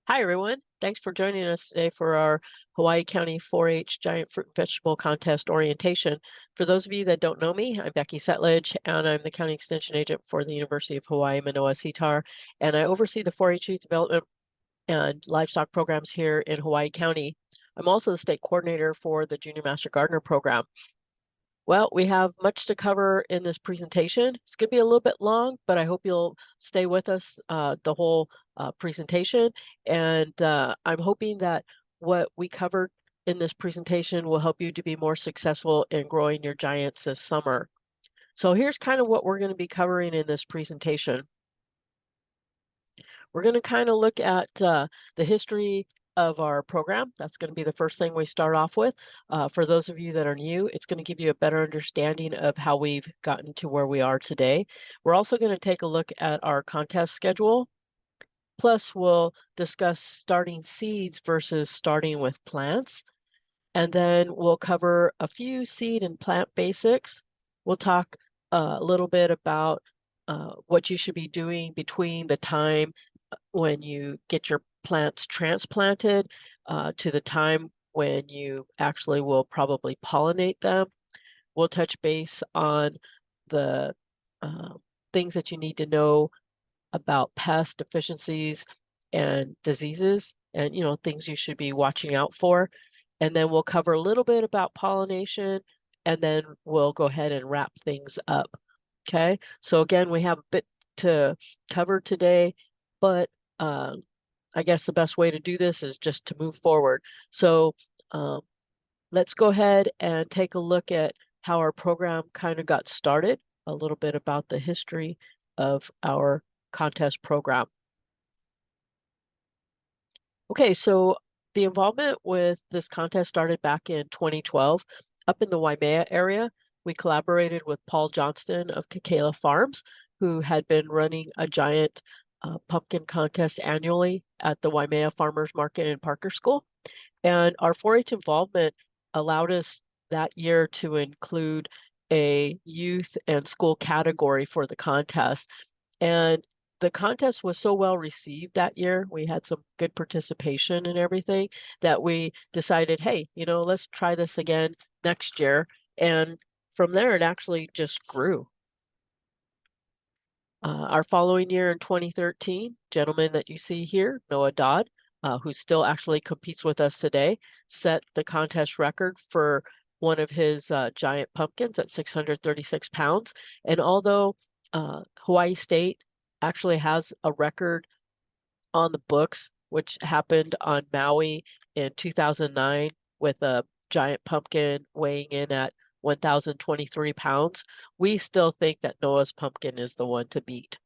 Hi, everyone. Thanks for joining us today for our Hawaii County 4-H Giant Fruit and Vegetable Contest orientation. For those of you that don't know me, I'm Becky Setledge, and I'm the County Extension Agent for the University of Hawaii Manoa Sea-Tar, and I oversee the 4-H youth development and livestock programs here in Hawaii County. I'm also the state coordinator for the Junior Master Gardener program. Well, we have much to cover in this presentation. It's going to be a little bit long, but I hope you'll stay with us the whole presentation. And I'm hoping that what we covered in this presentation will help you to be more successful in growing your giants this summer. So here's kind of what we're going to be covering in this presentation. We're going to kind of look at the history of our program. That's going to be the first thing we start off with. For those of you that are new, it's going to give you a better understanding of how we've gotten to where we are today. We're also going to take a look at our contest schedule. Plus, we'll discuss starting seeds versus starting with plants. And then we'll cover a few seed and plant basics. We'll talk a little bit about what you should be doing between the time when you get your plants transplanted to the time when you actually will probably pollinate them. We'll touch base on the uh, things that you need to know about pest deficiencies and diseases and, things you should be watching out for. And then we'll cover a little bit about pollination, and then we'll go ahead and wrap things up. Okay, so again, we have a bit to cover today, but I guess the best way to do this is just to move forward. So um, let's go ahead and take a look at how our program kind of got started, a little bit about the history of our contest program. Okay, so the involvement with this contest started back in 2012. Up in the Waimea area, we collaborated with Paul Johnston of Kekela Farms, who had been running a giant pumpkin contest annually at the Waimea Farmers Market in Parker School. And our 4-H involvement allowed us that year to include a youth and school category for the contest. And the contest was so well received that year. We had some good participation and everything that we decided, hey, let's try this again next year. And from there, it actually just grew. Our following year in 2013, gentleman that you see here, Noah Dodd, who still actually competes with us today, set the contest record for one of his giant pumpkins at 636 pounds. And although Hawaii State actually has a record on the books, which happened on Maui in 2009 with a giant pumpkin weighing in at 1,023 pounds, we still think that Noah's pumpkin is the one to beat.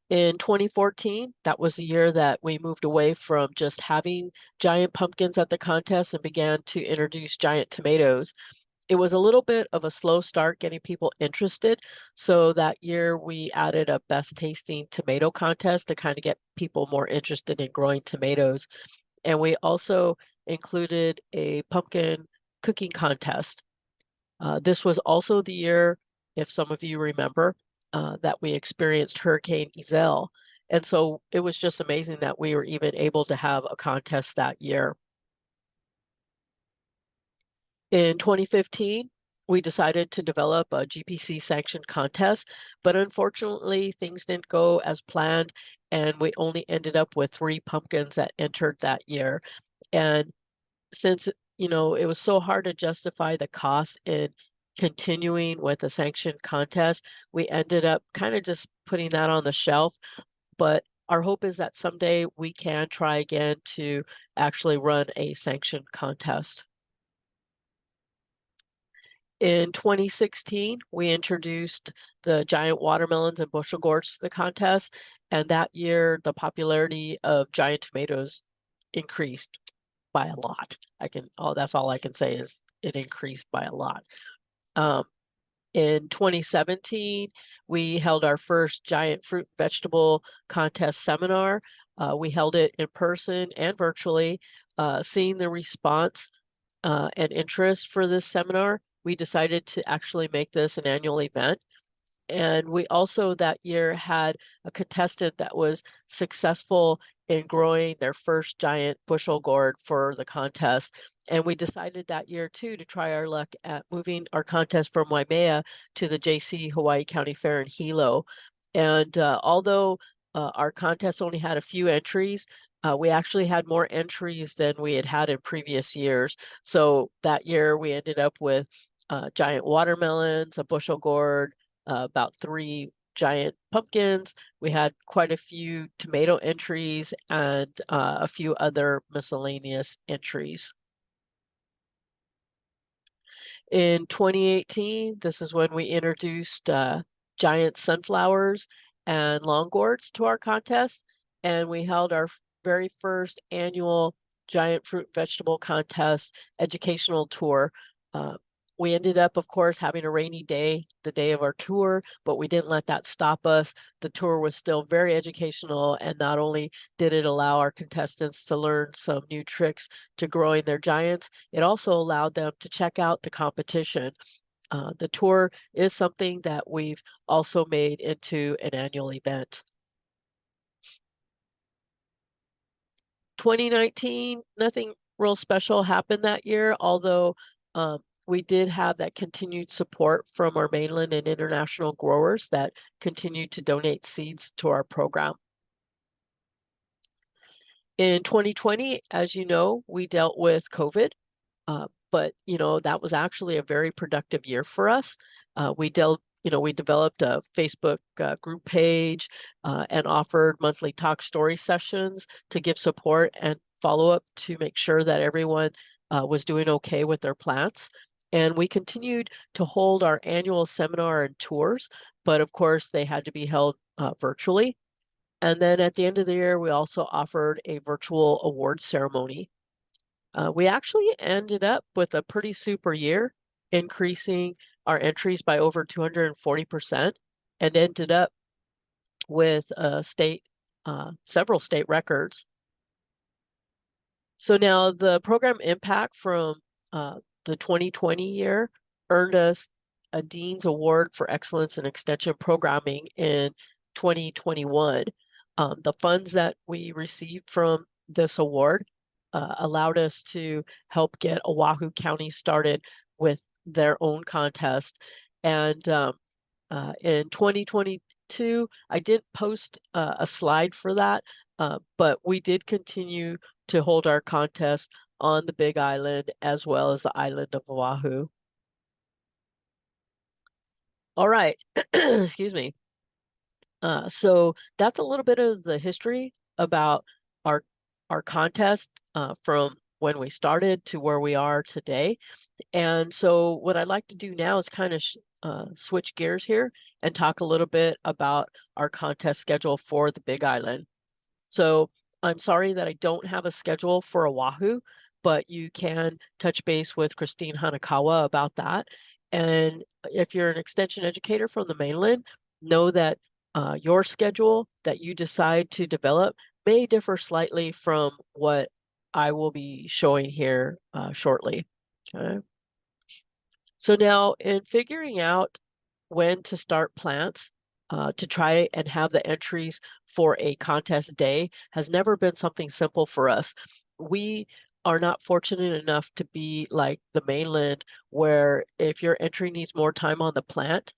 In 2014, that was the year that we moved away from just having giant pumpkins at the contest and began to introduce giant tomatoes. It was a little bit of a slow start getting people interested. So that year we added a best tasting tomato contest to kind of get people more interested in growing tomatoes. And we also included a pumpkin cooking contest. This was also the year, if some of you remember, that we experienced Hurricane Iselle. And so it was just amazing that we were even able to have a contest that year. In 2015, we decided to develop a GPC sanctioned contest, but unfortunately things didn't go as planned and we only ended up with 3 pumpkins that entered that year. And since, it was so hard to justify the cost in continuing with a sanctioned contest, we ended up kind of just putting that on the shelf. But our hope is that someday we can try again to actually run a sanctioned contest. In 2016, we introduced the giant watermelons and bushel gourds to the contest, and that year the popularity of giant tomatoes increased by a lot. That's all I can say is it increased by a lot. In 2017, we held our first giant fruit and vegetable contest seminar. We held it in person and virtually. Seeing the response and interest for this seminar, we decided to actually make this an annual event. And we also that year had a contestant that was successful in growing their first giant bushel gourd for the contest. And we decided that year too to try our luck at moving our contest from Waimea to the JC Hawaii County Fair in Hilo. And although our contest only had a few entries, we actually had more entries than we had had in previous years. So that year we ended up with giant watermelons, a bushel gourd, about 3 giant pumpkins. We had quite a few tomato entries and a few other miscellaneous entries. In 2018, this is when we introduced giant sunflowers and long gourds to our contest, and we held our very first annual giant fruit and vegetable contest educational tour. We ended up, of course, having a rainy day, the day of our tour, but we didn't let that stop us. The tour was still very educational, and not only did it allow our contestants to learn some new tricks to growing their giants, it also allowed them to check out the competition. The tour is something that we've also made into an annual event. 2019, nothing real special happened that year, although we did have that continued support from our mainland and international growers that continued to donate seeds to our program. In 2020, as you know, we dealt with COVID, but that was actually a very productive year for us. We developed a Facebook group page and offered monthly talk story sessions to give support and follow up to make sure that everyone was doing okay with their plants. And we continued to hold our annual seminar and tours, but of course they had to be held virtually. And then at the end of the year, we also offered a virtual award ceremony. We actually ended up with a pretty super year, increasing our entries by over 240% and ended up with several state records. So now the program impact from the 2020 year earned us a Dean's Award for Excellence in Extension Programming in 2021. The funds that we received from this award allowed us to help get Oahu County started with their own contest. And in 2022, I didn't post a slide for that, but we did continue to hold our contest on the Big Island as well as the island of Oahu. All right, excuse me. So that's a little bit of the history about our contest from when we started to where we are today. And so what I'd like to do now is kind of switch gears here and talk a little bit about our contest schedule for the Big Island. So I'm sorry that I don't have a schedule for Oahu, but you can touch base with Christine Hanakawa about that. And if you're an extension educator from the mainland, know that your schedule that you decide to develop may differ slightly from what I will be showing here shortly. Okay. So now in figuring out when to start plants to try and have the entries for a contest day has never been something simple for us. We are not fortunate enough to be like the mainland where if your entry needs more time on the plant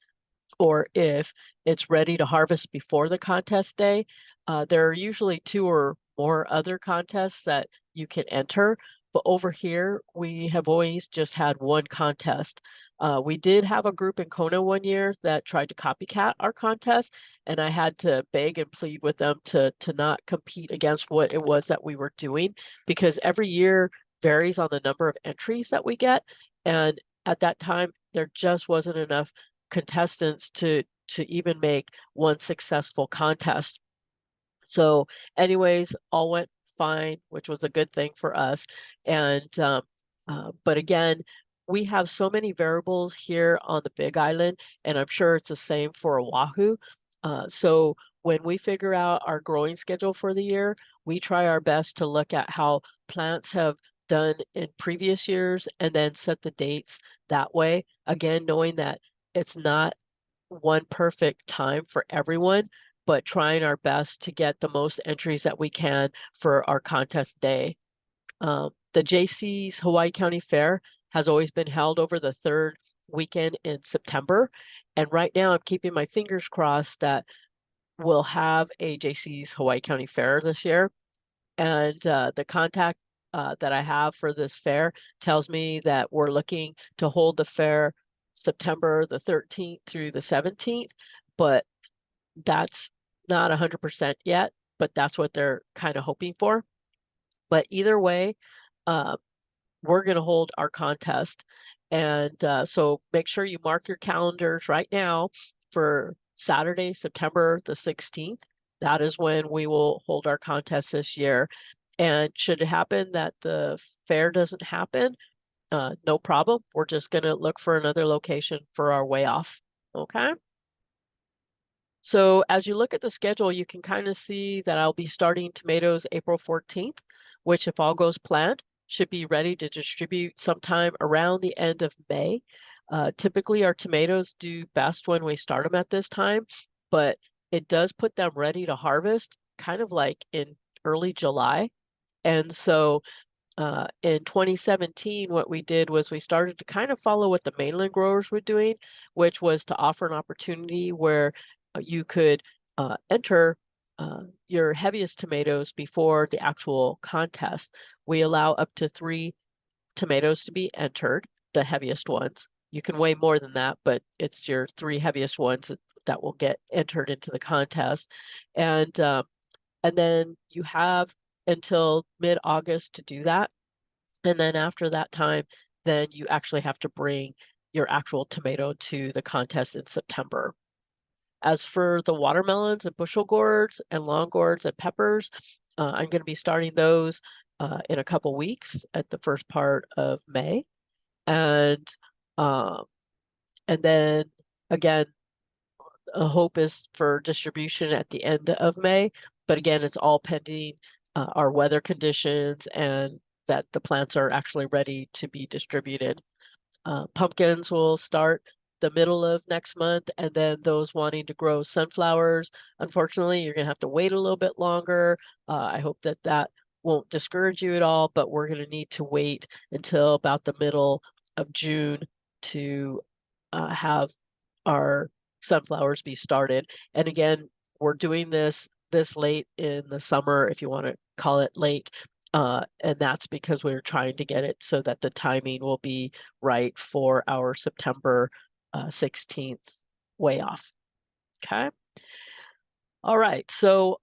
or if it's ready to harvest before the contest day, there are usually 2 or more other contests that you can enter. But over here, we have always just had one contest. We did have a group in Kona one year that tried to copycat our contest, and I had to beg and plead with them to not compete against what it was that we were doing, because every year varies on the number of entries that we get. And at that time, there just wasn't enough contestants to even make one successful contest. So anyways, all went fine, which was a good thing for us. And but again, we have so many variables here on the Big Island, and I'm sure it's the same for Oahu. So when we figure out our growing schedule for the year, we try our best to look at how plants have done in previous years and then set the dates that way. Again, knowing that it's not one perfect time for everyone, but trying our best to get the most entries that we can for our contest day. The Jaycees Hawaii County Fair has always been held over the third weekend in September. And right now I'm keeping my fingers crossed that we'll have a Jaycees Hawaii County Fair this year. And the contact that I have for this fair tells me that we're looking to hold the fair September the 13th through the 17th, but that's not 100% yet, but that's what they're kind of hoping for. But either way, we're going to hold our contest. And so make sure you mark your calendars right now for Saturday, September the 16th. That is when we will hold our contest this year. And should it happen that the fair doesn't happen, no problem. We're just going to look for another location for our way off. Okay. So as you look at the schedule, you can kind of see that I'll be starting tomatoes April 14th, which if all goes planned, should be ready to distribute sometime around the end of May. Typically our tomatoes do best when we start them at this time, but it does put them ready to harvest kind of like in early July. And so in 2017, what we did was we started to kind of follow what the mainland growers were doing, which was to offer an opportunity where you could enter your heaviest tomatoes before the actual contest. We allow up to 3 tomatoes to be entered, the heaviest ones. You can weigh more than that, but it's your 3 heaviest ones that will get entered into the contest. And then you have until mid-August to do that. And then after that time, then you actually have to bring your actual tomato to the contest in September. As for the watermelons and bushel gourds and long gourds and peppers, I'm going to be starting those in a couple weeks at the first part of May. And then again, a hope is for distribution at the end of May. But again, it's all pending our weather conditions and that the plants are actually ready to be distributed. Pumpkins will start the middle of next month, and then those wanting to grow sunflowers, unfortunately, you're going to have to wait a little bit longer. I hope that that won't discourage you at all, but we're going to need to wait until about the middle of June to have our sunflowers be started. And again, we're doing this late in the summer, if you want to call it late. And that's because we're trying to get it so that the timing will be right for our September 16th way off. Okay. All right. So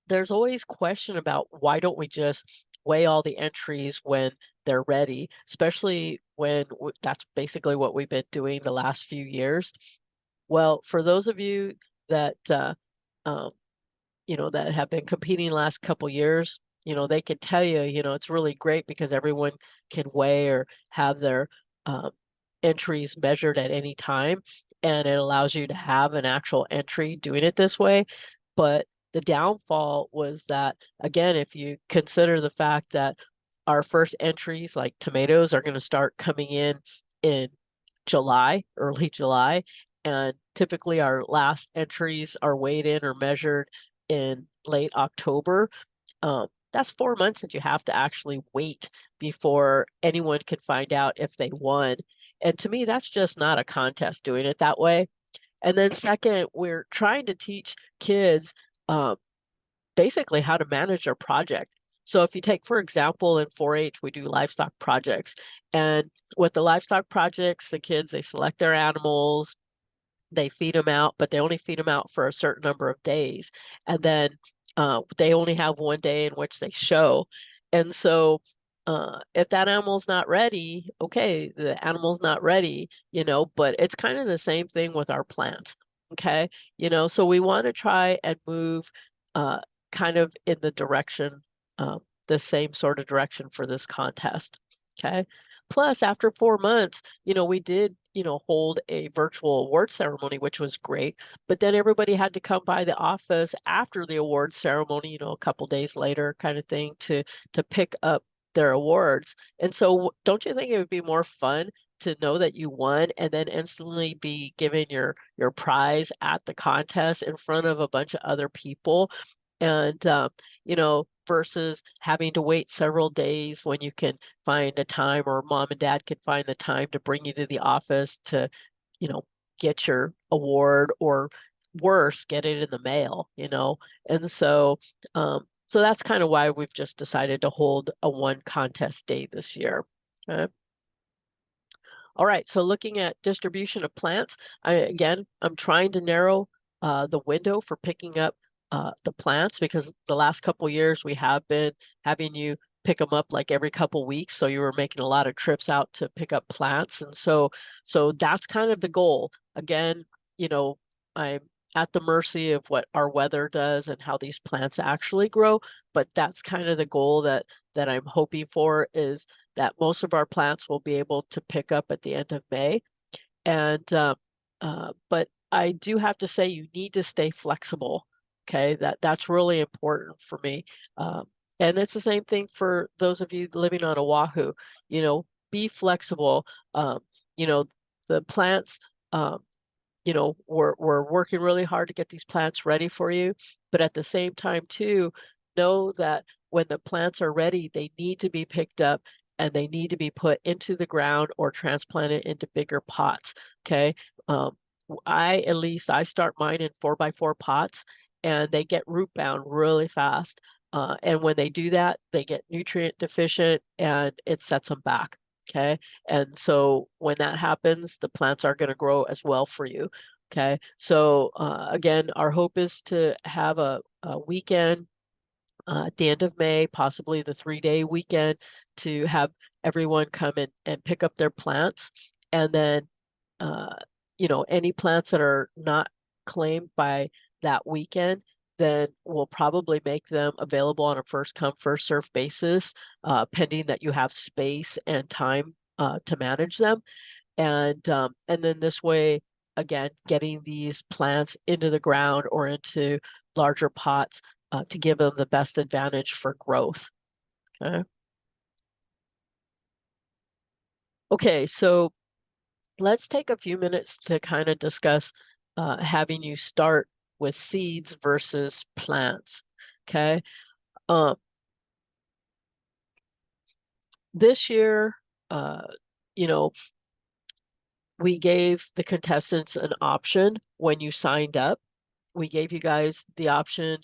there's always question about why don't we just weigh all the entries when they're ready, especially when that's basically what we've been doing the last few years. Well, for those of you that that have been competing the last couple years, they can tell you, it's really great because everyone can weigh or have their entries measured at any time, and it allows you to have an actual entry doing it this way. But the downfall was that, again, if you consider the fact that our first entries like tomatoes are going to start coming in July, early July, and typically our last entries are weighed in or measured in late October. That's 4 months that you have to actually wait before anyone can find out if they won. And to me, that's just not a contest doing it that way. And then second, we're trying to teach kids basically how to manage their project. So if you take, for example, in 4-H, we do livestock projects. And with the livestock projects, the kids, they select their animals, they feed them out, but they only feed them out for a certain number of days. And then they only have 1 day in which they show. And so if that animal's not ready, okay, the animal's not ready, but it's kind of the same thing with our plants. Okay. So we want to try and move kind of in the direction, the same sort of direction for this contest. Okay. Plus, after 4 months, we did, hold a virtual award ceremony, which was great. But then everybody had to come by the office after the award ceremony, a couple days later, kind of thing, to pick up their awards. And so, don't you think it would be more fun to know that you won and then instantly be given your prize at the contest in front of a bunch of other people. And you know, versus having to wait several days when you can find a time, or mom and dad can find the time to bring you to the office to, you know, get your award, or worse, get it in the mail, you know. And so so that's kind of why we've just decided to hold a one contest day this year. Okay. All right, so looking at distribution of plants, I'm trying to narrow the window for picking up the plants, because the last couple years we have been having you pick them up like every couple weeks. So you were making a lot of trips out to pick up plants. And so that's kind of the goal. Again, you know, I'm at the mercy of what our weather does and how these plants actually grow. But that's kind of the goal that I'm hoping for, is that most of our plants will be able to pick up at the end of May. And but I do have to say, you need to stay flexible. Okay, that's really important for me. And it's the same thing for those of you living on Oahu. You know, be flexible. You know, the plants. You know, we're working really hard to get these plants ready for you, but at the same time too, know that when the plants are ready, they need to be picked up and they need to be put into the ground or transplanted into bigger pots. Okay. At least I start mine in 4x4 pots, and they get root bound really fast. And when they do that, they get nutrient deficient and it sets them back. Okay. And so when that happens, the plants are going to grow as well for you. Okay. So again, our hope is to have a weekend at the end of May, possibly the 3-day weekend, to have everyone come in and pick up their plants. And then, you know, any plants that are not claimed by that weekend, then we'll probably make them available on a first come, first served basis, pending that you have space and time to manage them. And then this way, again, getting these plants into the ground or into larger pots to give them the best advantage for growth. Okay. Okay, so let's take a few minutes to kind of discuss having you start with seeds versus plants. Okay. This year, you know, we gave the contestants an option when you signed up. We gave you guys the option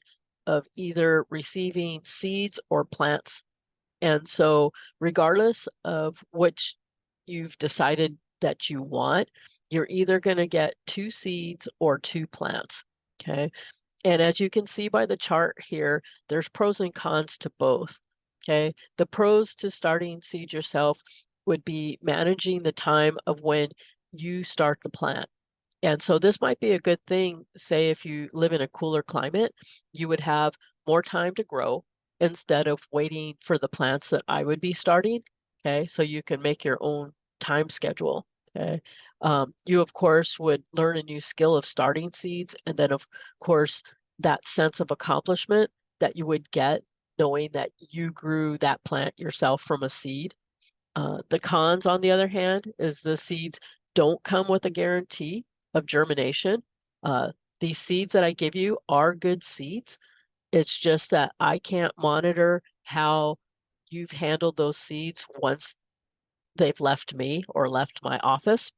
of either receiving seeds or plants. And so regardless of which you've decided that you want, you're either going to get 2 seeds or 2 plants. Okay. And as you can see by the chart here, there's pros and cons to both. Okay. The pros to starting seed yourself would be managing the time of when you start the plant. And so this might be a good thing, say if you live in a cooler climate, you would have more time to grow instead of waiting for the plants that I would be starting. Okay, so you can make your own time schedule. Okay, you of course would learn a new skill of starting seeds, and then of course that sense of accomplishment that you would get knowing that you grew that plant yourself from a seed. The cons, on the other hand, is the seeds don't come with a guarantee of germination. These seeds that I give you are good seeds. It's just that I can't monitor how you've handled those seeds once they've left me or left my office.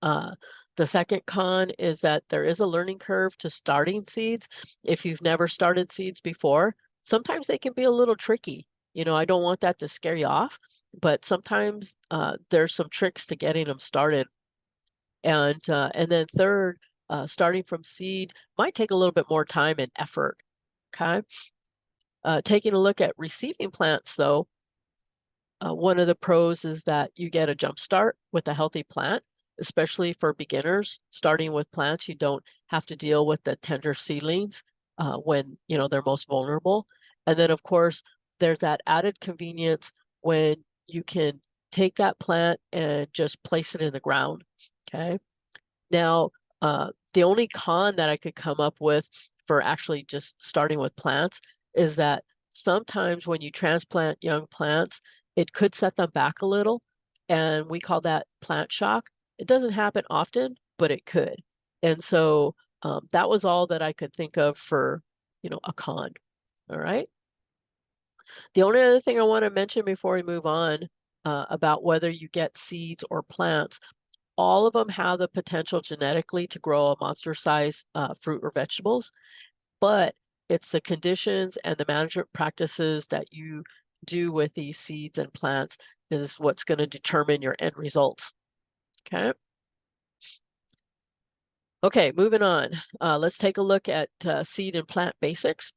The second con is that there is a learning curve to starting seeds. If you've never started seeds before, sometimes they can be a little tricky. You know, I don't want that to scare you off, but sometimes there's some tricks to getting them started. And then third, starting from seed might take a little bit more time and effort. Okay. Taking a look at receiving plants, though, one of the pros is that you get a jump start with a healthy plant, especially for beginners. Starting with plants, you don't have to deal with the tender seedlings when you know they're most vulnerable. And then, of course, there's that added convenience when you can take that plant and just place it in the ground. Okay. Now, the only con that I could come up with for actually just starting with plants is that sometimes when you transplant young plants, it could set them back a little. and we call that plant shock. It doesn't happen often, but it could. And so that was all that I could think of for, a con. All right. The only other thing I want to mention before we move on about whether you get seeds or plants, all of them have the potential genetically to grow a monster-sized fruit or vegetables, but it's the conditions and the management practices that you do with these seeds and plants is what's going to determine your end results. Okay. Okay, moving on. Let's take a look at seed and plant basics.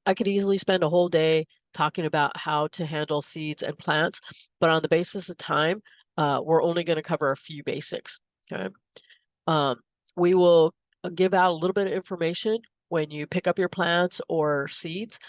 I could easily spend a whole day talking about how to handle seeds and plants, but on the basis of time, we're only going to cover a few basics. Okay. We will give out a little bit of information when you pick up your plants or seeds,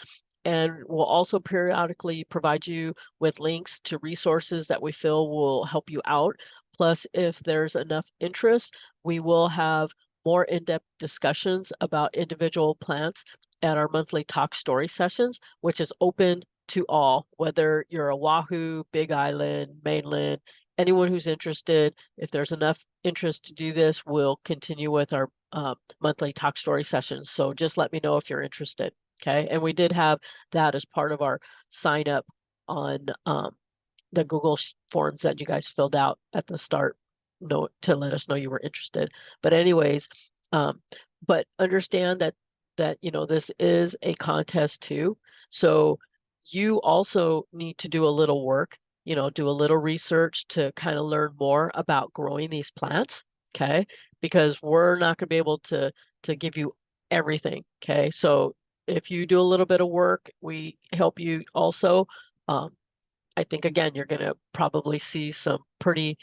and we'll also periodically provide you with links to resources that we feel will help you out. Plus, if there's enough interest, we will have more in-depth discussions about individual plants at our monthly talk story sessions, which is open to all, whether you're a Oahu, Big Island, mainland, anyone who's interested. If there's enough interest to do this, we'll continue with our monthly talk story sessions. So just let me know if you're interested. Okay. And we did have that as part of our sign up on the Google forms that you guys filled out at the start to let us know you were interested. But anyways, but understand that this is a contest too. So you also need to do a little work, do a little research to kind of learn more about growing these plants. Okay. Because we're not going to be able to give you everything. Okay. So if you do a little bit of work, we help you also. I think, again, you're going to probably see some pretty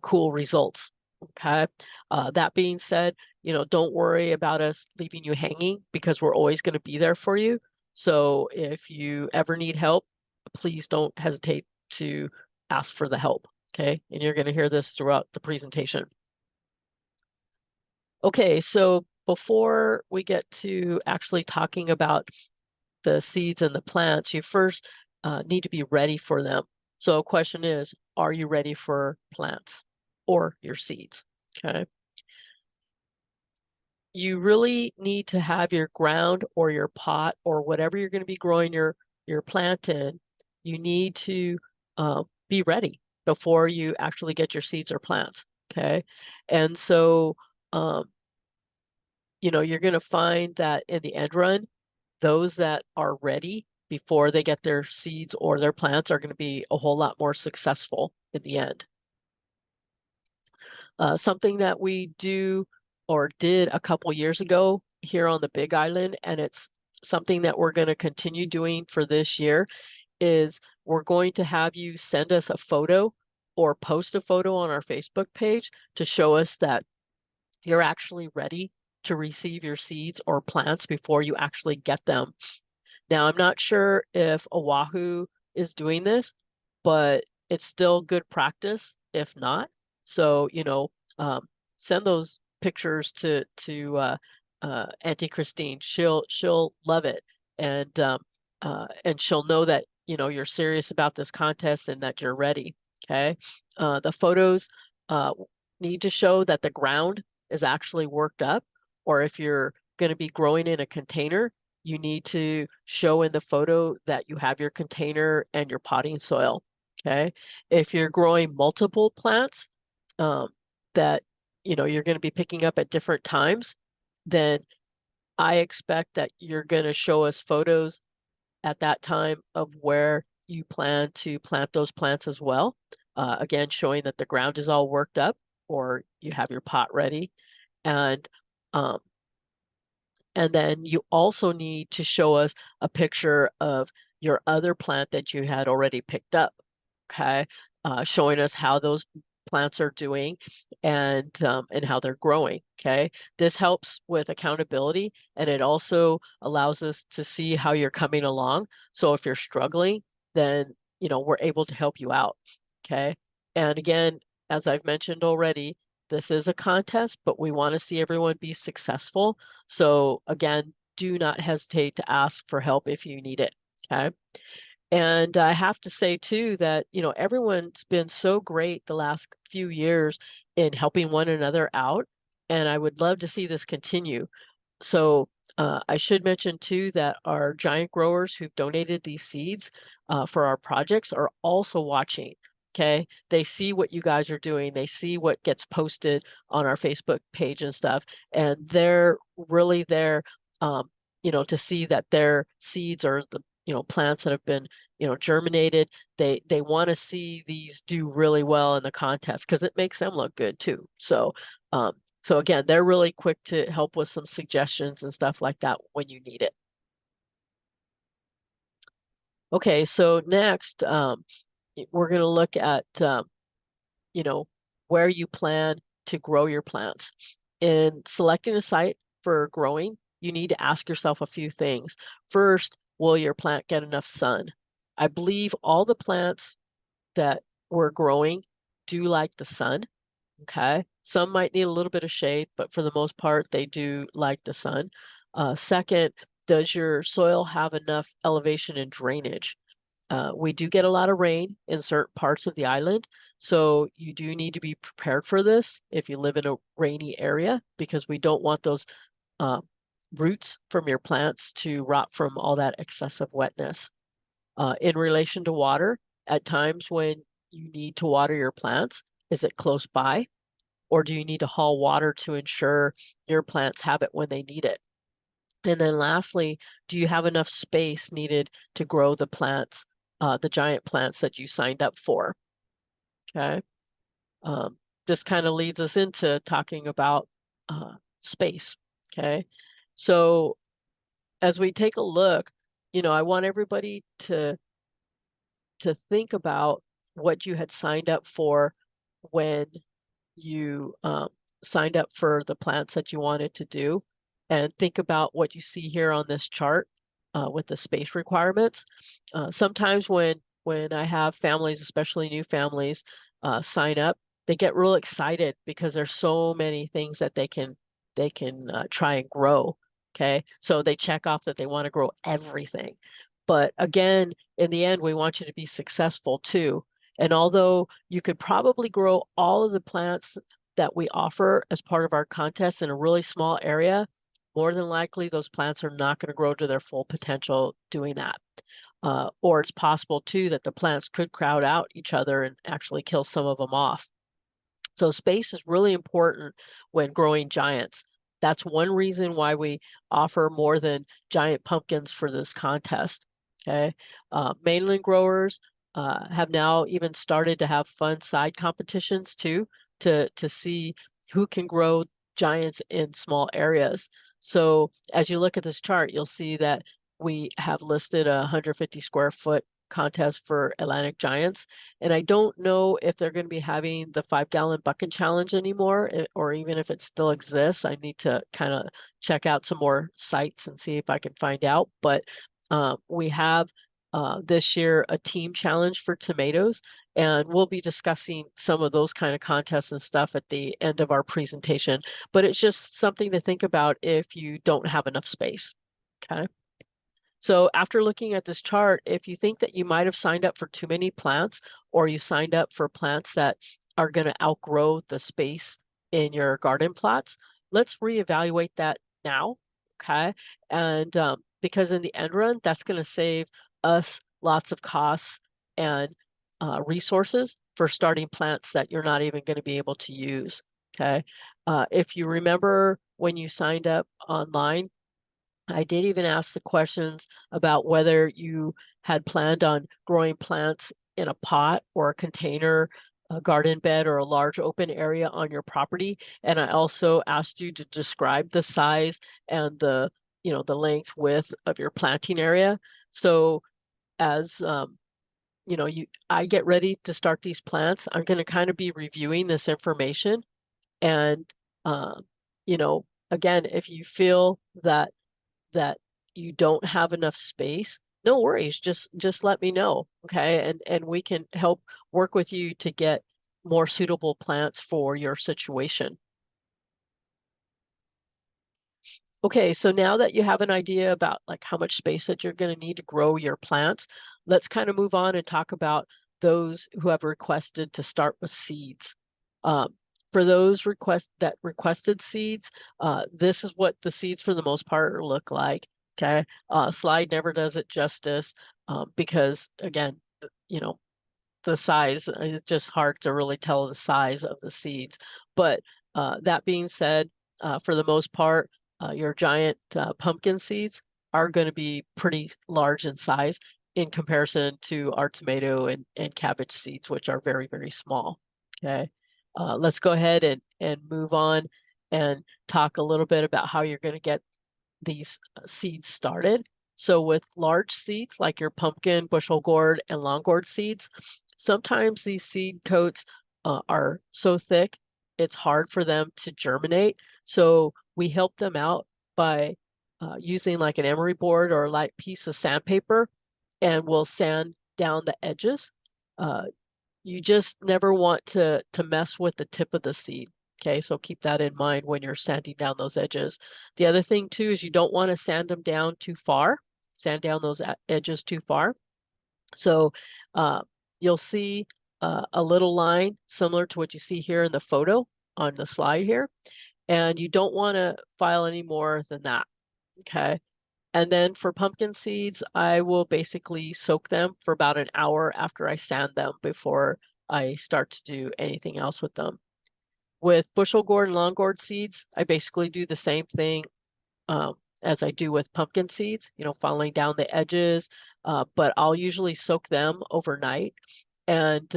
cool results. Okay. That being said, don't worry about us leaving you hanging because we're always going to be there for you. So if you ever need help, please don't hesitate to ask for the help. Okay. And you're going to hear this throughout the presentation. Okay. So before we get to actually talking about the seeds and the plants, you first need to be ready for them. So the question is, are you ready for plants or your seeds? Okay. You really need to have your ground or your pot or whatever you're going to be growing your plant in. You need to be ready before you actually get your seeds or plants. Okay. And so, you're going to find that in the end run, those that are ready before they get their seeds or their plants are going to be a whole lot more successful in the end. Something that we do or did a couple years ago here on the Big Island, and it's something that we're going to continue doing for this year, is we're going to have you send us a photo or post a photo on our Facebook page to show us that you're actually ready to receive your seeds or plants before you actually get them. Now, I'm not sure if Oahu is doing this, but it's still good practice if not. So, send those pictures to Auntie Christine. She'll love it, and she'll know that you're serious about this contest and that you're ready. Okay, the photos need to show that the ground is actually worked up, or if you're going to be growing in a container, you need to show in the photo that you have your container and your potting soil. Okay. If you're growing multiple plants that you're going to be picking up at different times, then I expect that you're going to show us photos at that time of where you plan to plant those plants as well. Again, showing that the ground is all worked up or you have your pot ready. And then you also need to show us a picture of your other plant that you had already picked up, okay? Showing us how those plants are doing and how they're growing, okay? This helps with accountability, and it also allows us to see how you're coming along. So if you're struggling, then, we're able to help you out, okay? And again, as I've mentioned already, this is a contest, but we want to see everyone be successful. So again, do not hesitate to ask for help if you need it, okay? And I have to say too that, you know, everyone's been so great the last few years in helping one another out, and I would love to see this continue. So I should mention too that our giant growers who've donated these seeds for our projects are also watching. Okay, they see what you guys are doing. They see what gets posted on our Facebook page and stuff, and they're really there, you know, to see that their seeds are the, you know, plants that have been, you know, germinated. They want to see these do really well in the contest because it makes them look good too. So so again, they're really quick to help with some suggestions and stuff like that when you need it. Okay, so next, we're going to look at, you know, where you plan to grow your plants. In selecting a site for growing, you need to ask yourself a few things. First, will your plant get enough sun? I believe all the plants that we're growing do like the sun. Okay. Some might need a little bit of shade, but for the most part, they do like the sun. Second, does your soil have enough elevation and drainage? We do get a lot of rain in certain parts of the island, so you do need to be prepared for this if you live in a rainy area, because we don't want those uh, roots from your plants to rot from all that excessive wetness. In relation to water, at times when you need to water your plants, is it close by? Or do you need to haul water to ensure your plants have it when they need it? And then lastly, do you have enough space needed to grow the plants, the giant plants that you signed up for? Okay. This kind of leads us into talking about space. Okay. So as we take a look, you know, I want everybody to think about what you had signed up for when you signed up for the plants that you wanted to do, and think about what you see here on this chart with the space requirements. Sometimes when I have families, especially new families, sign up, they get real excited because there's so many things that they can try and grow. Okay, so they check off that they want to grow everything. But again, in the end, we want you to be successful too. And although you could probably grow all of the plants that we offer as part of our contest in a really small area, more than likely those plants are not going to grow to their full potential doing that. Or it's possible too that the plants could crowd out each other and actually kill some of them off. So space is really important when growing giants. That's one reason why we offer more than giant pumpkins for this contest. Okay, mainland growers have now even started to have fun side competitions too, to see who can grow giants in small areas. So as you look at this chart, you'll see that we have listed a 150 square foot contest for Atlantic Giants. And I don't know if they're going to be having the 5-gallon bucket challenge anymore, or even if it still exists. I need to kind of check out some more sites and see if I can find out. But we have this year a team challenge for tomatoes, and we'll be discussing some of those kind of contests and stuff at the end of our presentation. But it's just something to think about if you don't have enough space. Okay. So after looking at this chart, if you think that you might have signed up for too many plants, or you signed up for plants that are going to outgrow the space in your garden plots, let's reevaluate that now, okay? And because in the end run, that's going to save us lots of costs and resources for starting plants that you're not even going to be able to use, okay? If you remember when you signed up online, I did even ask the questions about whether you had planned on growing plants in a pot or a container, a garden bed, or a large open area on your property. And I also asked you to describe the size and the, you know, the length, width of your planting area. So as you know, I get ready to start these plants, I'm going to kind of be reviewing this information. And you know, again, if you feel that you don't have enough space, no worries, just let me know, okay? And we can help work with you to get more suitable plants for your situation. Okay, so now that you have an idea about like how much space that you're going to need to grow your plants, let's kind of move on and talk about those who have requested to start with seeds. For those requested seeds, this is what the seeds for the most part look like. Okay, slide never does it justice because again, you know, the size is just hard to really tell the size of the seeds. But that being said, for the most part, your giant pumpkin seeds are going to be pretty large in size in comparison to our tomato and cabbage seeds, which are very, very small. Okay. Let's go ahead and move on and talk a little bit about how you're going to get these seeds started. So with large seeds like your pumpkin, bushel gourd, and long gourd seeds, sometimes these seed coats are so thick, it's hard for them to germinate. So we help them out by using like an emery board or a light piece of sandpaper, and we'll sand down the edges. You just never want to mess with the tip of the seed. Okay, so keep that in mind when you're sanding down those edges. The other thing too is you don't want to sand them down too far, sand down those edges too far. So you'll see a little line similar to what you see here in the photo on the slide here. And you don't want to file any more than that. Okay. And then for pumpkin seeds, I will basically soak them for about an hour after I sand them before I start to do anything else with them. With bushel gourd and long gourd seeds, I basically do the same thing as I do with pumpkin seeds, you know, filing down the edges, but I'll usually soak them overnight. And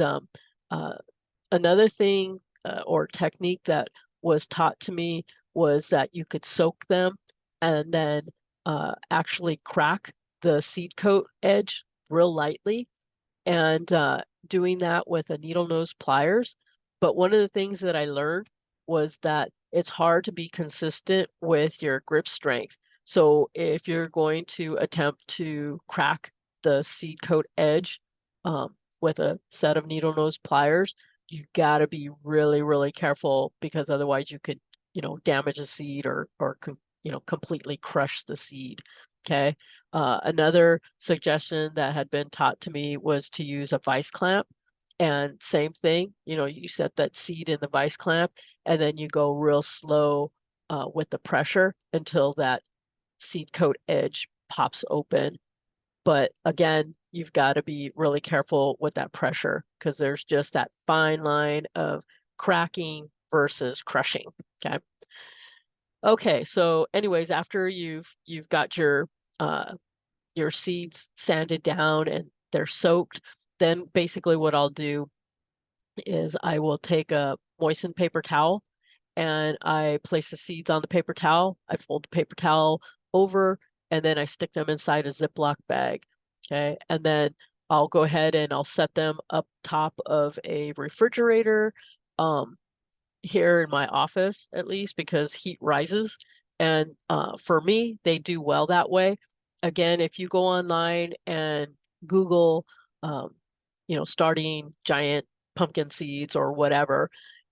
another thing or technique that was taught to me was that you could soak them and then actually crack the seed coat edge real lightly, and doing that with a needle nose pliers. But one of the things that I learned was that it's hard to be consistent with your grip strength. So if you're going to attempt to crack the seed coat edge with a set of needle nose pliers, you got to be really, really careful, because otherwise you could, you know, damage the seed or you know, completely crush the seed. Okay. Another suggestion that had been taught to me was to use a vice clamp. And same thing, you know, you set that seed in the vice clamp and then you go real slow with the pressure until that seed coat edge pops open. But again, you've got to be really careful with that pressure, because there's just that fine line of cracking versus crushing. Okay. Okay, so anyways, after you've got your seeds sanded down and they're soaked, then basically what I'll do is I will take a moistened paper towel and I place the seeds on the paper towel. I fold the paper towel over and then I stick them inside a Ziploc bag. Okay, and then I'll go ahead and I'll set them up top of a refrigerator. Here in my office, at least, because heat rises. And for me, they do well that way. Again, if you go online and Google, you know, starting giant pumpkin seeds or whatever,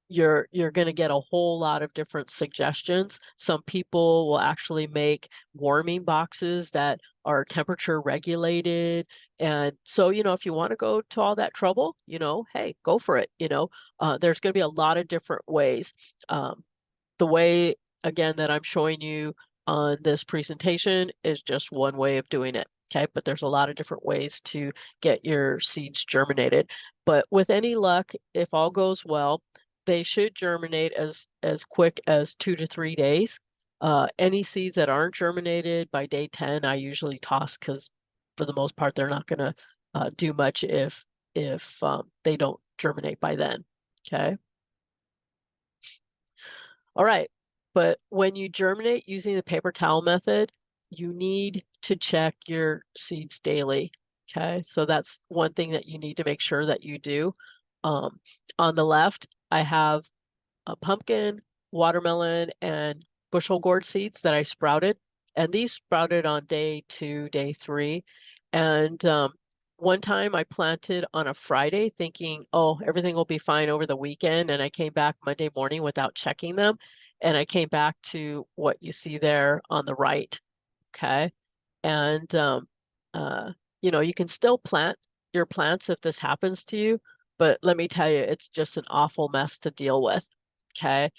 you're going to get a whole lot of different suggestions. Some people will actually make warming boxes that are temperature regulated. And so, you know, if you want to go to all that trouble, you know, hey, go for it. You know, there's going to be a lot of different ways. The way, again, that I'm showing you on this presentation is just one way of doing it. Okay, but there's a lot of different ways to get your seeds germinated. But with any luck, if all goes well, they should germinate as quick as 2 to 3 days. Any seeds that aren't germinated by day 10, I usually toss, because for the most part, they're not going to do much if they don't germinate by then. Okay. All right. But when you germinate using the paper towel method, you need to check your seeds daily. Okay. So that's one thing that you need to make sure that you do. On the left, I have a pumpkin, watermelon, and bushel gourd seeds that I sprouted. And these sprouted on day 2, day 3. And one time I planted on a Friday thinking, oh, everything will be fine over the weekend. And I came back Monday morning without checking them. and I came back to what you see there on the right. Okay. And, you know, you can still plant your plants if this happens to you, but let me tell you, it's just an awful mess to deal with. Okay.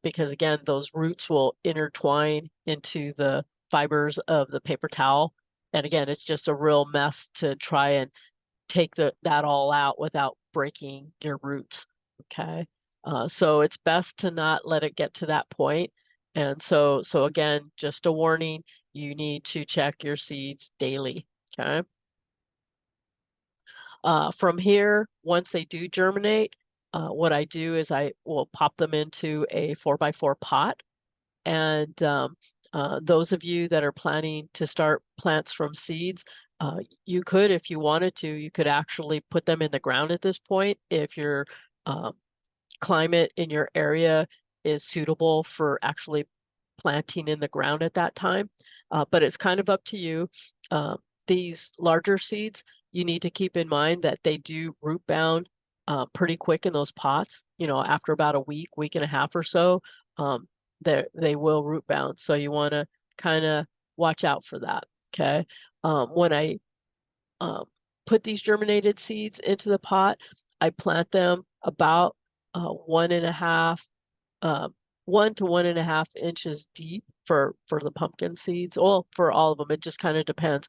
Because again, those roots will intertwine into the fibers of the paper towel. And again, it's just a real mess to try and take that all out without breaking your roots. Okay. So it's best to not let it get to that point. And so again, just a warning, you need to check your seeds daily. Okay. From here, once they do germinate, what I do is I will pop them into a 4x4 pot. And those of you that are planning to start plants from seeds, you could, if you wanted to, you could actually put them in the ground at this point if your climate in your area is suitable for actually planting in the ground at that time. But it's kind of up to you. These larger seeds, you need to keep in mind that they do root bound pretty quick in those pots. You know, after about a week and a half or so, they will root bound. So you want to kind of watch out for that. Okay. When I put these germinated seeds into the pot, I plant them about 1.5 1 to 1.5 inches deep for the pumpkin seeds. Well, for all of them, it just kind of depends.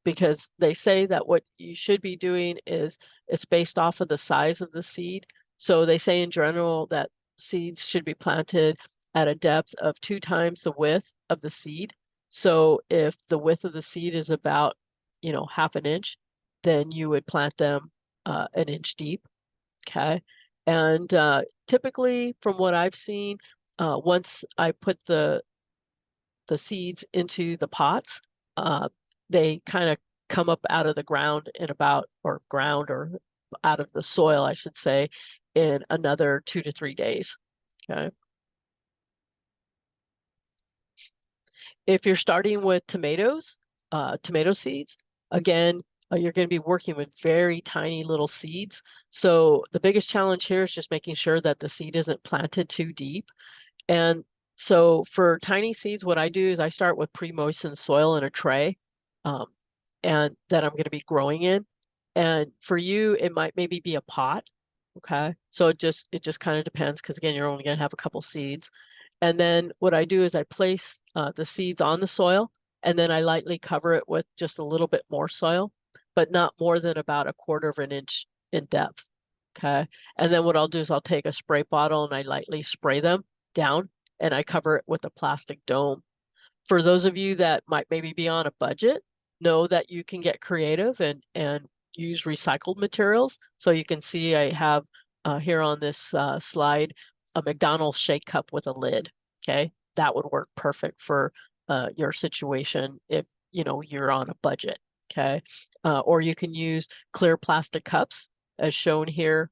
Because they say that what you should be doing is it's based off of the size of the seed. So they say in general that seeds should be planted at a depth of 2 times the width of the seed. So if the width of the seed is about, you know, 1/2 inch, then you would plant them 1 inch deep. Okay. And typically, from what I've seen, once I put the seeds into the pots, they kind of come up out of the ground in about, or out of the soil, I should say, in another 2 to 3 days. Okay. If you're starting with tomatoes, tomato seeds, again, you're going to be working with very tiny little seeds. So the biggest challenge here is just making sure that the seed isn't planted too deep. And so for tiny seeds, what I do is I start with pre-moistened soil in a tray, and that I'm going to be growing in. And for you, it might maybe be a pot. Okay. So it just kind of depends, because again, you're only going to have a couple seeds. And then what I do is I place the seeds on the soil, and then I lightly cover it with just a little bit more soil, but not more than about 1/4 inch in depth. Okay. And then what I'll do is I'll take a spray bottle and I lightly spray them down, and I cover it with a plastic dome. For those of you that might maybe be on a budget, know that you can get creative and use recycled materials. So you can see I have here on this slide a McDonald's shake cup with a lid. Okay, that would work perfect for your situation if you know you're on a budget. Okay, or you can use clear plastic cups as shown here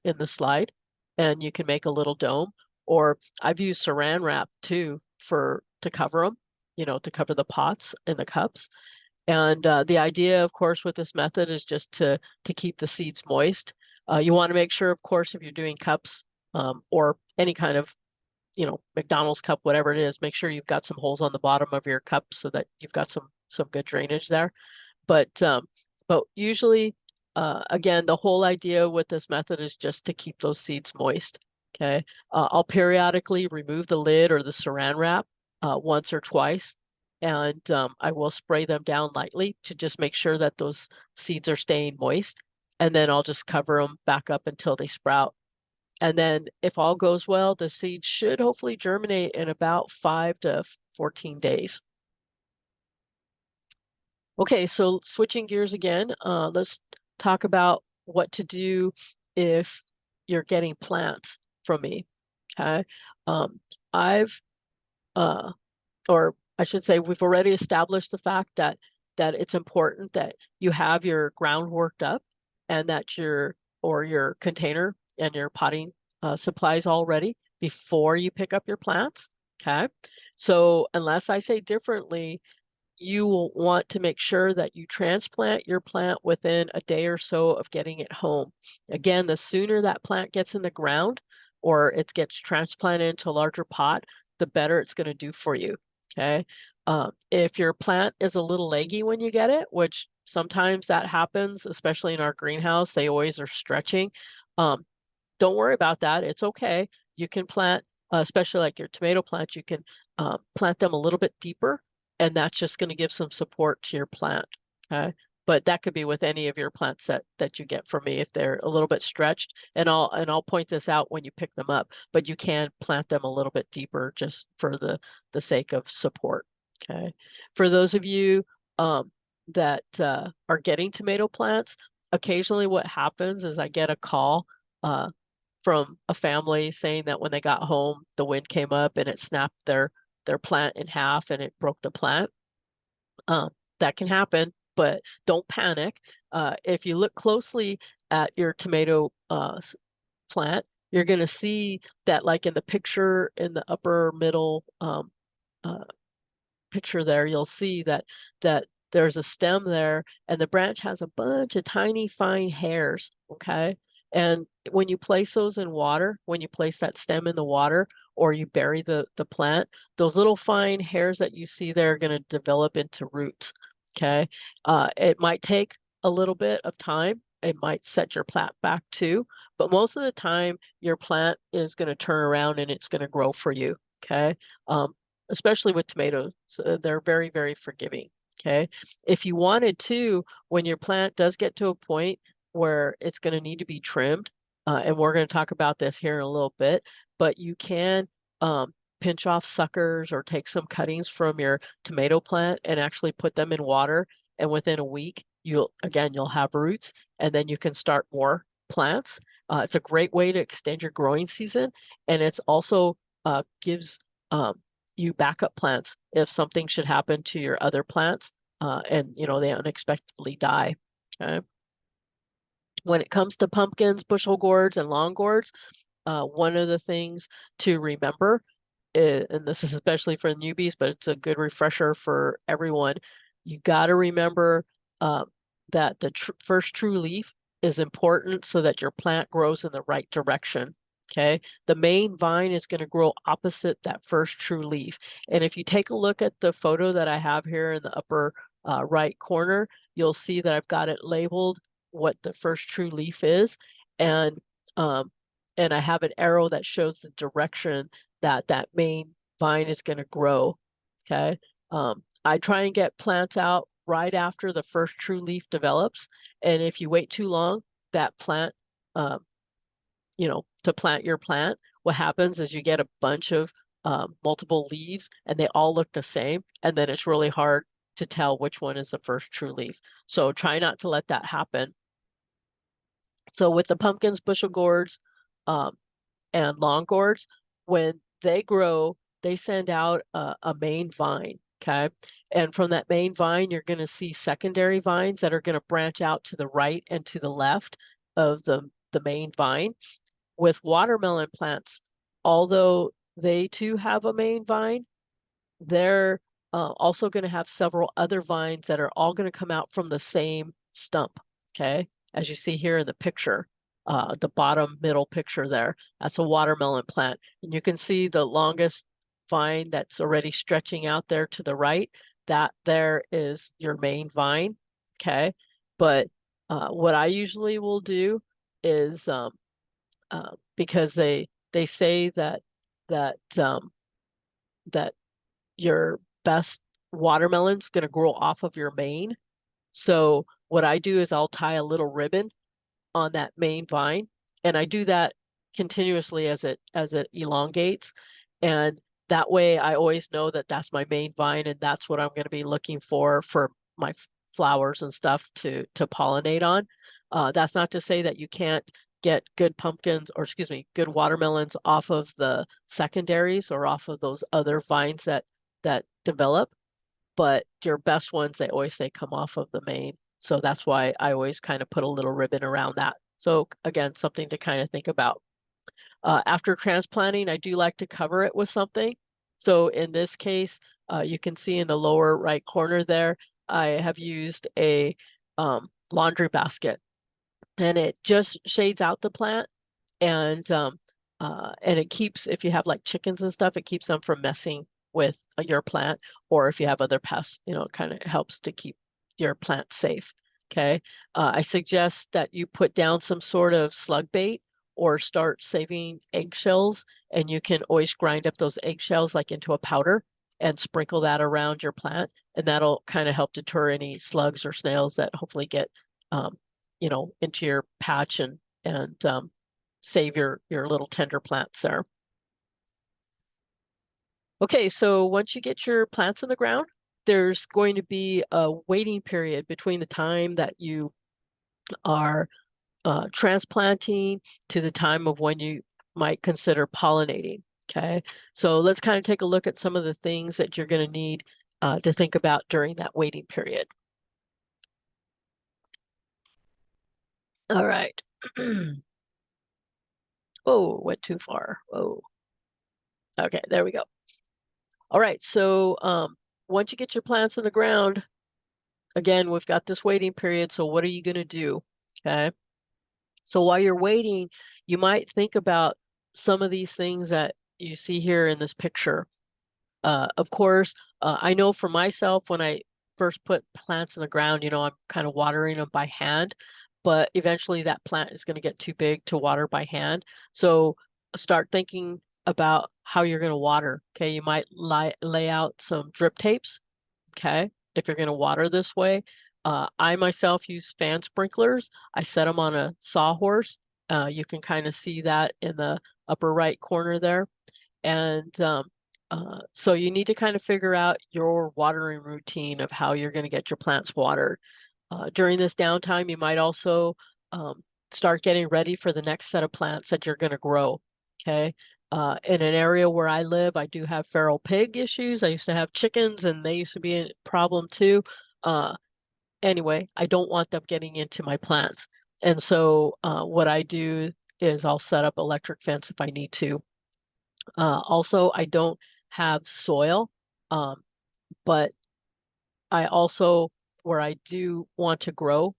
in the slide, and you can make a little dome. Or I've used saran wrap too to cover them, you know, to cover the pots and the cups. And the idea, of course, with this method is just to keep the seeds moist. You want to make sure, of course, if you're doing cups or any kind of, you know, McDonald's cup, whatever it is, make sure you've got some holes on the bottom of your cup so that you've got some good drainage there. But usually, again, the whole idea with this method is just to keep those seeds moist. Okay, I'll periodically remove the lid or the saran wrap once or twice, and I will spray them down lightly to just make sure that those seeds are staying moist. And then I'll just cover them back up until they sprout. And then if all goes well, the seeds should hopefully germinate in about 5 to 14 days. Okay, so switching gears again, let's talk about what to do if you're getting plants from me. Okay, or I should say, we've already established the fact that it's important that you have your ground worked up, and that your container and your potting supplies all ready before you pick up your plants. Okay, so unless I say differently, you will want to make sure that you transplant your plant within a day or so of getting it home. Again, the sooner that plant gets in the ground, or it gets transplanted into a larger pot, the better it's going to do for you. Okay. If your plant is a little leggy when you get it, which sometimes that happens, especially in our greenhouse, they always are stretching. Don't worry about that. It's okay. You can plant, especially like your tomato plants, you can plant them a little bit deeper, and that's just going to give some support to your plant. Okay. But that could be with any of your plants that you get from me if they're a little bit stretched. And I'll point this out when you pick them up, but you can plant them a little bit deeper just for the sake of support. Okay. For those of you that are getting tomato plants, occasionally what happens is I get a call from a family saying that when they got home, the wind came up and it snapped their plant in half and it broke the plant. That can happen, but don't panic. If you look closely at your tomato plant, you're going to see that, like in the picture in the upper middle picture there, you'll see that there's a stem there and the branch has a bunch of tiny fine hairs. Okay. And when you place those in water, when you place that stem in the water or you bury the plant, those little fine hairs that you see there are going to develop into roots. Okay. It might take a little bit of time. It might set your plant back too, but most of the time your plant is going to turn around and it's going to grow for you. Okay. Especially with tomatoes, they're very, very forgiving. Okay. If you wanted to, when your plant does get to a point where it's going to need to be trimmed, and we're going to talk about this here in a little bit, but you can pinch off suckers or take some cuttings from your tomato plant and actually put them in water. And within a week, you'll have roots, and then you can start more plants. It's a great way to extend your growing season, and it's also gives you backup plants if something should happen to your other plants and they unexpectedly die. Okay. When it comes to pumpkins, bushel gourds, and long gourds, one of the things to remember, and this is especially for newbies, but it's a good refresher for everyone, you got to remember that the first true leaf is important so that your plant grows in the right direction. Okay, the main vine is going to grow opposite that first true leaf. And if you take a look at the photo that I have here in the upper right corner, you'll see that I've got it labeled what the first true leaf is. And I have an arrow that shows the direction that main vine is going to grow. Okay. I try and get plants out right after the first true leaf develops. And if you wait too long, that plant, to plant your plant, what happens is you get a bunch of multiple leaves and they all look the same. And then it's really hard to tell which one is the first true leaf. So try not to let that happen. So with the pumpkins, bushel gourds, and long gourds, when they grow, they send out a main vine. Okay. And from that main vine, you're going to see secondary vines that are going to branch out to the right and to the left of the main vine. With watermelon plants, although they too have a main vine, they're also going to have several other vines that are all going to come out from the same stump. Okay. As you see here in the picture, the bottom middle picture there, that's a watermelon plant. And you can see the longest vine that's already stretching out there to the right, that there is your main vine. Okay. But what I usually will do is because they say that your best watermelon's going to grow off of your main. So what I do is I'll tie a little ribbon on that main vine, and I do that continuously as it elongates, and that way I always know that that's my main vine, and that's what I'm going to be looking for my flowers and stuff to pollinate on. That's not to say that you can't get good pumpkins, or excuse me, good watermelons off of the secondaries or off of those other vines that develop, but your best ones, they always say, come off of the main. So that's why I always kind of put a little ribbon around that. So again, something to kind of think about. After transplanting, I do like to cover it with something. So in this case, you can see in the lower right corner there, I have used a laundry basket, and it just shades out the plant. And And it keeps, if you have like chickens and stuff, it keeps them from messing with your plant, or if you have other pests, you know, it kind of helps to keep your plant safe. Okay. I suggest that you put down some sort of slug bait or start saving eggshells, and you can always grind up those eggshells like into a powder and sprinkle that around your plant, and that'll kind of help deter any slugs or snails that hopefully get, you know, into your patch and save your little tender plants there. Okay, so once you get your plants in the ground, there's going to be a waiting period between the time that you are transplanting to the time of when you might consider pollinating. Okay, so let's kind of take a look at some of the things that you're going to need to think about during that waiting period. All right. Oh, went too far. Oh, okay, there we go. All right, so once you get your plants in the ground, again, we've got this waiting period. So what are you going to do? Okay. So while you're waiting, you might think about some of these things that you see here in this picture. Of course, I know for myself, when I first put plants in the ground, you know, I'm kind of watering them by hand, but eventually that plant is going to get too big to water by hand. So start thinking about how you're going to water. Okay. You might lay out some drip tapes. Okay. If you're going to water this way, I myself use fan sprinklers. I set them on a sawhorse. You can kind of see that in the upper right corner there. And so you need to kind of figure out your watering routine of how you're going to get your plants watered. During this downtime, you might also start getting ready for the next set of plants that you're going to grow. Okay. In an area where I live, I do have feral pig issues. I used to have chickens, and they used to be a problem too. Anyway, I don't want them getting into my plants. And so what I do is I'll set up electric fence if I need to. Also, I don't have soil, but I also, where I do want to grow,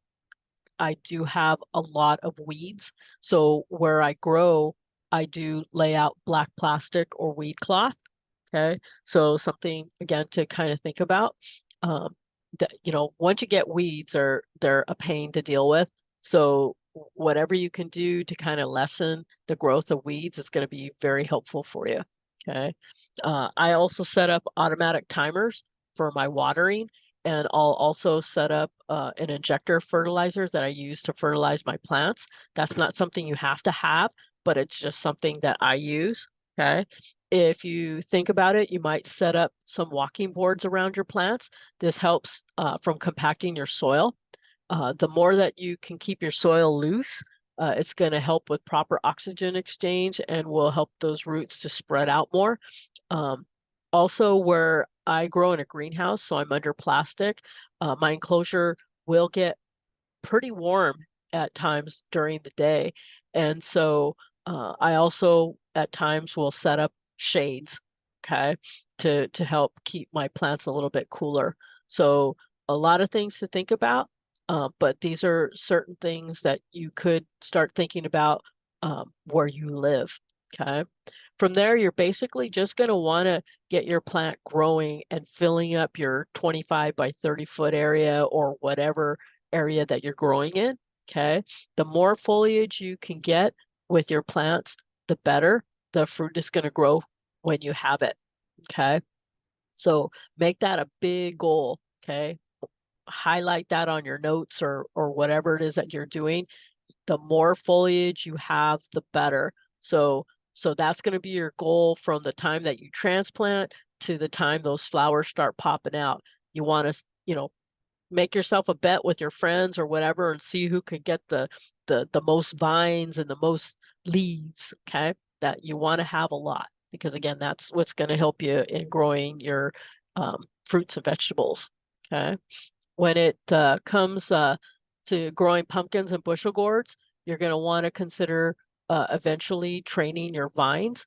I do have a lot of weeds. So where I grow, I do lay out black plastic or weed cloth. Okay. So something again to kind of think about. That, you know, once you get weeds, they're a pain to deal with. So whatever you can do to kind of lessen the growth of weeds is going to be very helpful for you. Okay. I also set up automatic timers for my watering, and I'll also set up an injector fertilizer that I use to fertilize my plants. That's not something you have to have, but it's just something that I use. Okay. If you think about it, you might set up some walking boards around your plants. This helps from compacting your soil. The more that you can keep your soil loose, it's going to help with proper oxygen exchange and will help those roots to spread out more. Also, where I grow in a greenhouse, so I'm under plastic, my enclosure will get pretty warm at times during the day. And so I also at times will set up shades, okay, to help keep my plants a little bit cooler. So a lot of things to think about, but these are certain things that you could start thinking about where you live, okay? From there, you're basically just going to want to get your plant growing and filling up your 25 by 30 foot area or whatever area that you're growing in, okay? The more foliage you can get with your plants, the better the fruit is going to grow when you have it, okay? So make that a big goal, okay? Highlight that on your notes or whatever it is that you're doing. The more foliage you have, the better. So that's going to be your goal from the time that you transplant to the time those flowers start popping out. You want to, you know, make yourself a bet with your friends or whatever and see who can get the most vines and the most leaves, okay? That you want to have a lot, because again, that's what's going to help you in growing your fruits and vegetables, okay? When it comes to growing pumpkins and bushel gourds, you're going to want to consider eventually training your vines,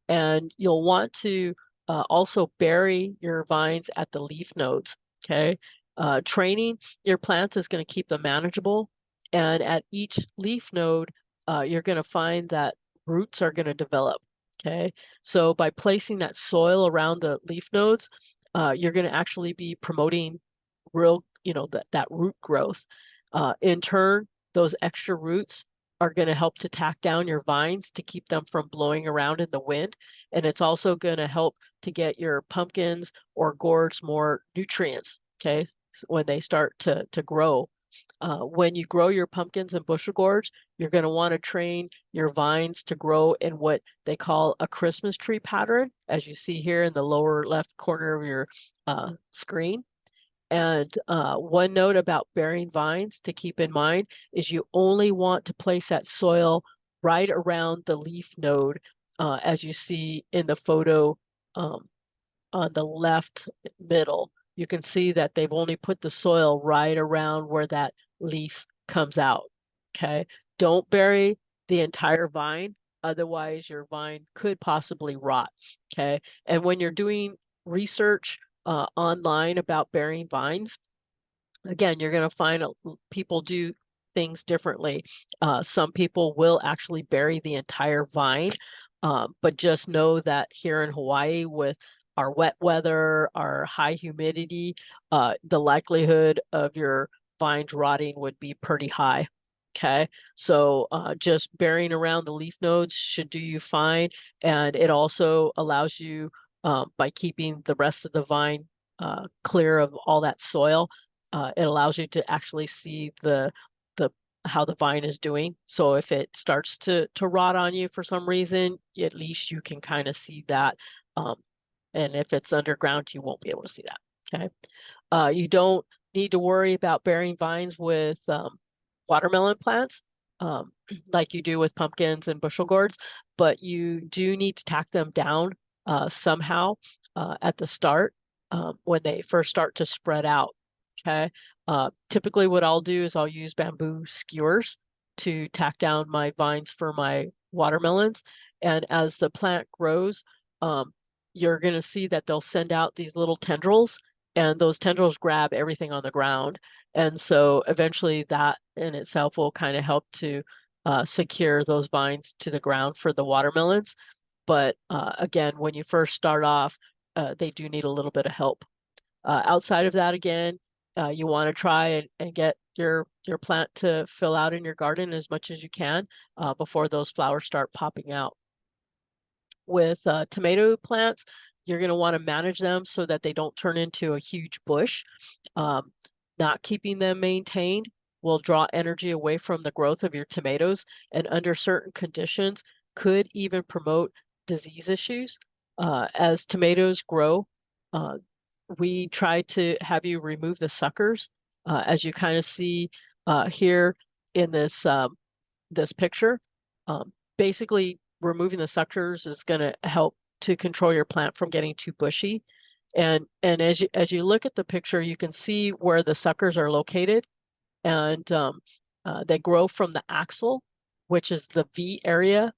and you'll want to also bury your vines at the leaf nodes, okay? Training your plants is going to keep them manageable, and at each leaf node, you're going to find that roots are going to develop. Okay, so by placing that soil around the leaf nodes, you're going to actually be promoting real, that root growth. In turn, those extra roots are going to help to tack down your vines to keep them from blowing around in the wind. And it's also going to help to get your pumpkins or gourds more nutrients, okay, when they start to grow. When you grow your pumpkins and bushel gourds, you're going to want to train your vines to grow in what they call a Christmas tree pattern, as you see here in the lower left corner of your screen. And one note about bearing vines to keep in mind is you only want to place that soil right around the leaf node, as you see in the photo on the left middle. You can see that they've only put the soil right around where that leaf comes out, okay? Don't bury the entire vine, otherwise your vine could possibly rot, okay? And when you're doing research online about burying vines, again, you're going to find people do things differently. Some people will actually bury the entire vine, but just know that here in Hawaii with our wet weather, our high humidity, the likelihood of your vines rotting would be pretty high. Okay, so just burying around the leaf nodes should do you fine. And it also allows you, by keeping the rest of the vine clear of all that soil, it allows you to actually see the how the vine is doing. So if it starts to rot on you for some reason, at least you can kind of see that. And if it's underground, you won't be able to see that. Okay. You don't need to worry about bearing vines with watermelon plants like you do with pumpkins and bushel gourds, but you do need to tack them down somehow at the start when they first start to spread out. Okay. Typically what I'll do is I'll use bamboo skewers to tack down my vines for my watermelons. And as the plant grows, you're going to see that they'll send out these little tendrils, and those tendrils grab everything on the ground. And so eventually that in itself will kind of help to secure those vines to the ground for the watermelons. But again, when you first start off, they do need a little bit of help. Outside of that, again, you want to try and get your plant to fill out in your garden as much as you can before those flowers start popping out. With tomato plants, you're going to want to manage them so that they don't turn into a huge bush. Not keeping them maintained will draw energy away from the growth of your tomatoes, and under certain conditions could even promote disease issues. As tomatoes grow, we try to have you remove the suckers, as you kind of see here in this this picture. Basically, removing the suckers is going to help to control your plant from getting too bushy. And as you look at the picture, you can see where the suckers are located, and they grow from the axil, which is the V area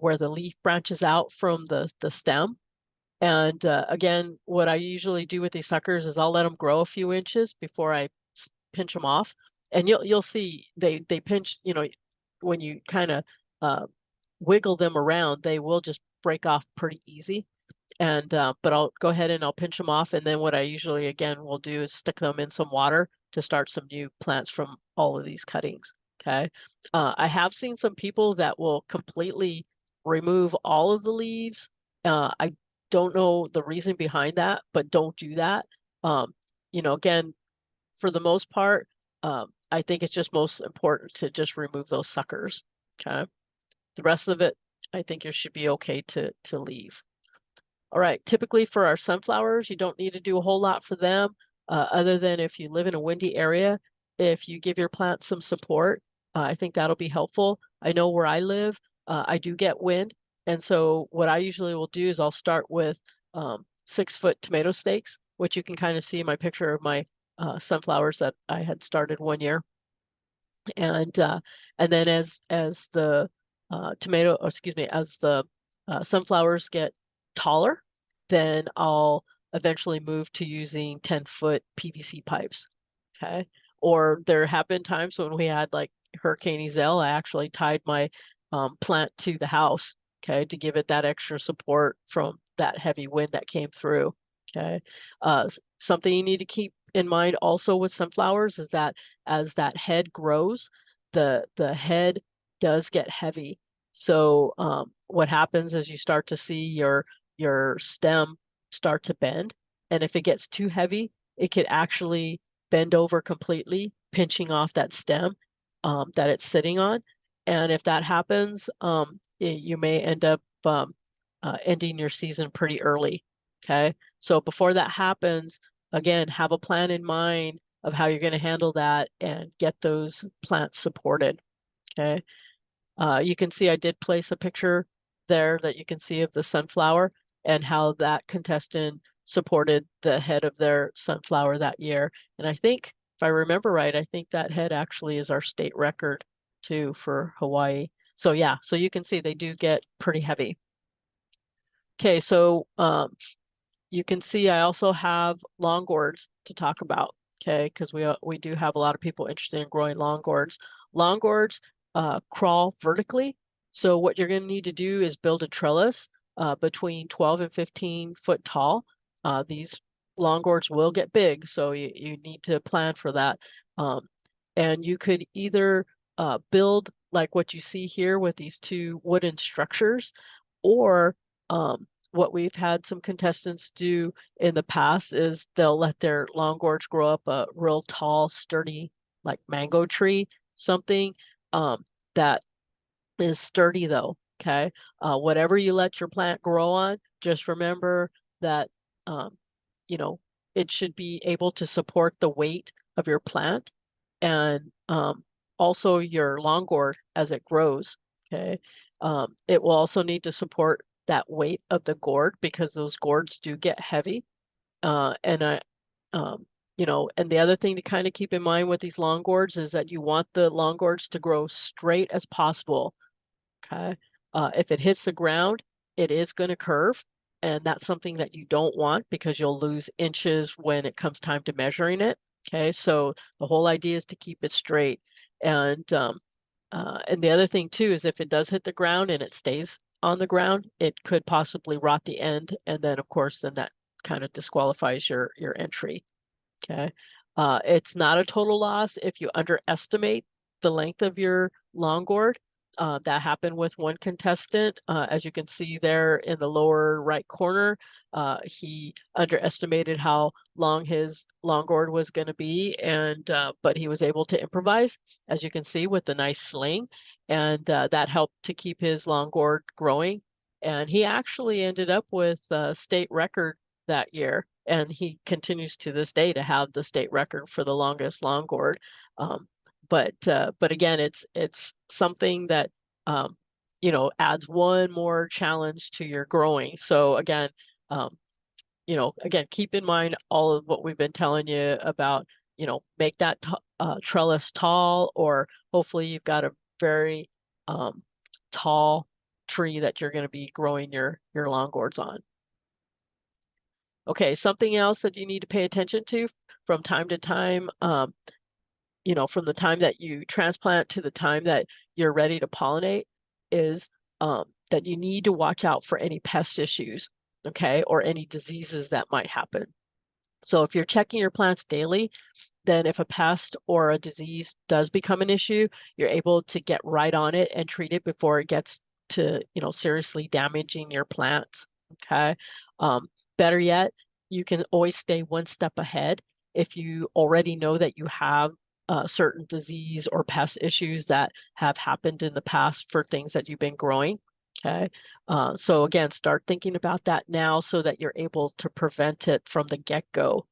where the leaf branches out from the stem. And again, what I usually do with these suckers is I'll let them grow a few inches before I pinch them off. And you'll see they pinch, when you kind of wiggle them around, they will just break off pretty easy. And but I'll go ahead and I'll pinch them off. And then what I usually again will do is stick them in some water to start some new plants from all of these cuttings. Okay. I have seen some people that will completely remove all of the leaves. I don't know the reason behind that, but don't do that. Again, for the most part, I think it's just most important to just remove those suckers. Okay. The rest of it, I think you should be okay to leave. All right. Typically for our sunflowers, you don't need to do a whole lot for them, other than if you live in a windy area, if you give your plants some support, I think that'll be helpful. I know where I live, I do get wind. And so what I usually will do is I'll start with 6-foot tomato stakes, which you can kind of see in my picture of my sunflowers that I had started one year. And then as the as the sunflowers get taller, then I'll eventually move to using 10-foot PVC pipes. Okay. Or there have been times when we had like Hurricane Iselle, I actually tied my plant to the house, okay, to give it that extra support from that heavy wind that came through, okay. Something you need to keep in mind also with sunflowers is that as that head grows, the head does get heavy. So what happens is you start to see your stem start to bend, and if it gets too heavy, it could actually bend over completely, pinching off that stem that it's sitting on. And if that happens, you may end up ending your season pretty early. Okay. So before that happens, again, have a plan in mind of how you're going to handle that and get those plants supported. Okay. You can see I did place a picture there that you can see of the sunflower and how that contestant supported the head of their sunflower that year. And I think, if I remember right, I think that head actually is our state record too for Hawaii. So yeah, so you can see they do get pretty heavy. Okay, so you can see I also have longgourds to talk about, okay, because we do have a lot of people interested in growing longgourds. Longgourds crawl vertically, so what you're going to need to do is build a trellis between 12 and 15 foot tall. These longgourds will get big, so you need to plan for that. And you could either build like what you see here with these two wooden structures, or what we've had some contestants do in the past is they'll let their longgourds grow up a real tall, sturdy, like mango tree, something that is sturdy though, okay? Whatever you let your plant grow on, just remember that, you know, it should be able to support the weight of your plant and also your longgourd as it grows, okay? It will also need to support that weight of the gourd because those gourds do get heavy. And and the other thing to kind of keep in mind with these longgourds is that you want the longgourds to grow straight as possible. Okay. If it hits the ground, it is going to curve. And that's something that you don't want because you'll lose inches when it comes time to measuring it. Okay. So the whole idea is to keep it straight. And the other thing too is if it does hit the ground and it stays on the ground, it could possibly rot the end. And then of course, then that kind of disqualifies your entry. Okay. It's not a total loss if you underestimate the length of your longgourd. That happened with one contestant. As you can see there in the lower right corner, he underestimated how long his longgourd was going to be, and but he was able to improvise, as you can see, with the nice sling, and that helped to keep his longgourd growing. And he actually ended up with a state record that year, and he continues to this day to have the state record for the longest longgourd. But again, it's something that adds one more challenge to your growing. So again, keep in mind all of what we've been telling you about. Make that trellis tall, or hopefully you've got a very tall tree that you're going to be growing your longgourds on. Okay, something else that you need to pay attention to from time to time, from the time that you transplant to the time that you're ready to pollinate is that you need to watch out for any pest issues, okay, or any diseases that might happen. So if you're checking your plants daily, then if a pest or a disease does become an issue, you're able to get right on it and treat it before it gets to, seriously damaging your plants, okay? Better yet, you can always stay one step ahead if you already know that you have certain disease or pest issues that have happened in the past for things that you've been growing, okay? So again, start thinking about that now so that you're able to prevent it from the get-go.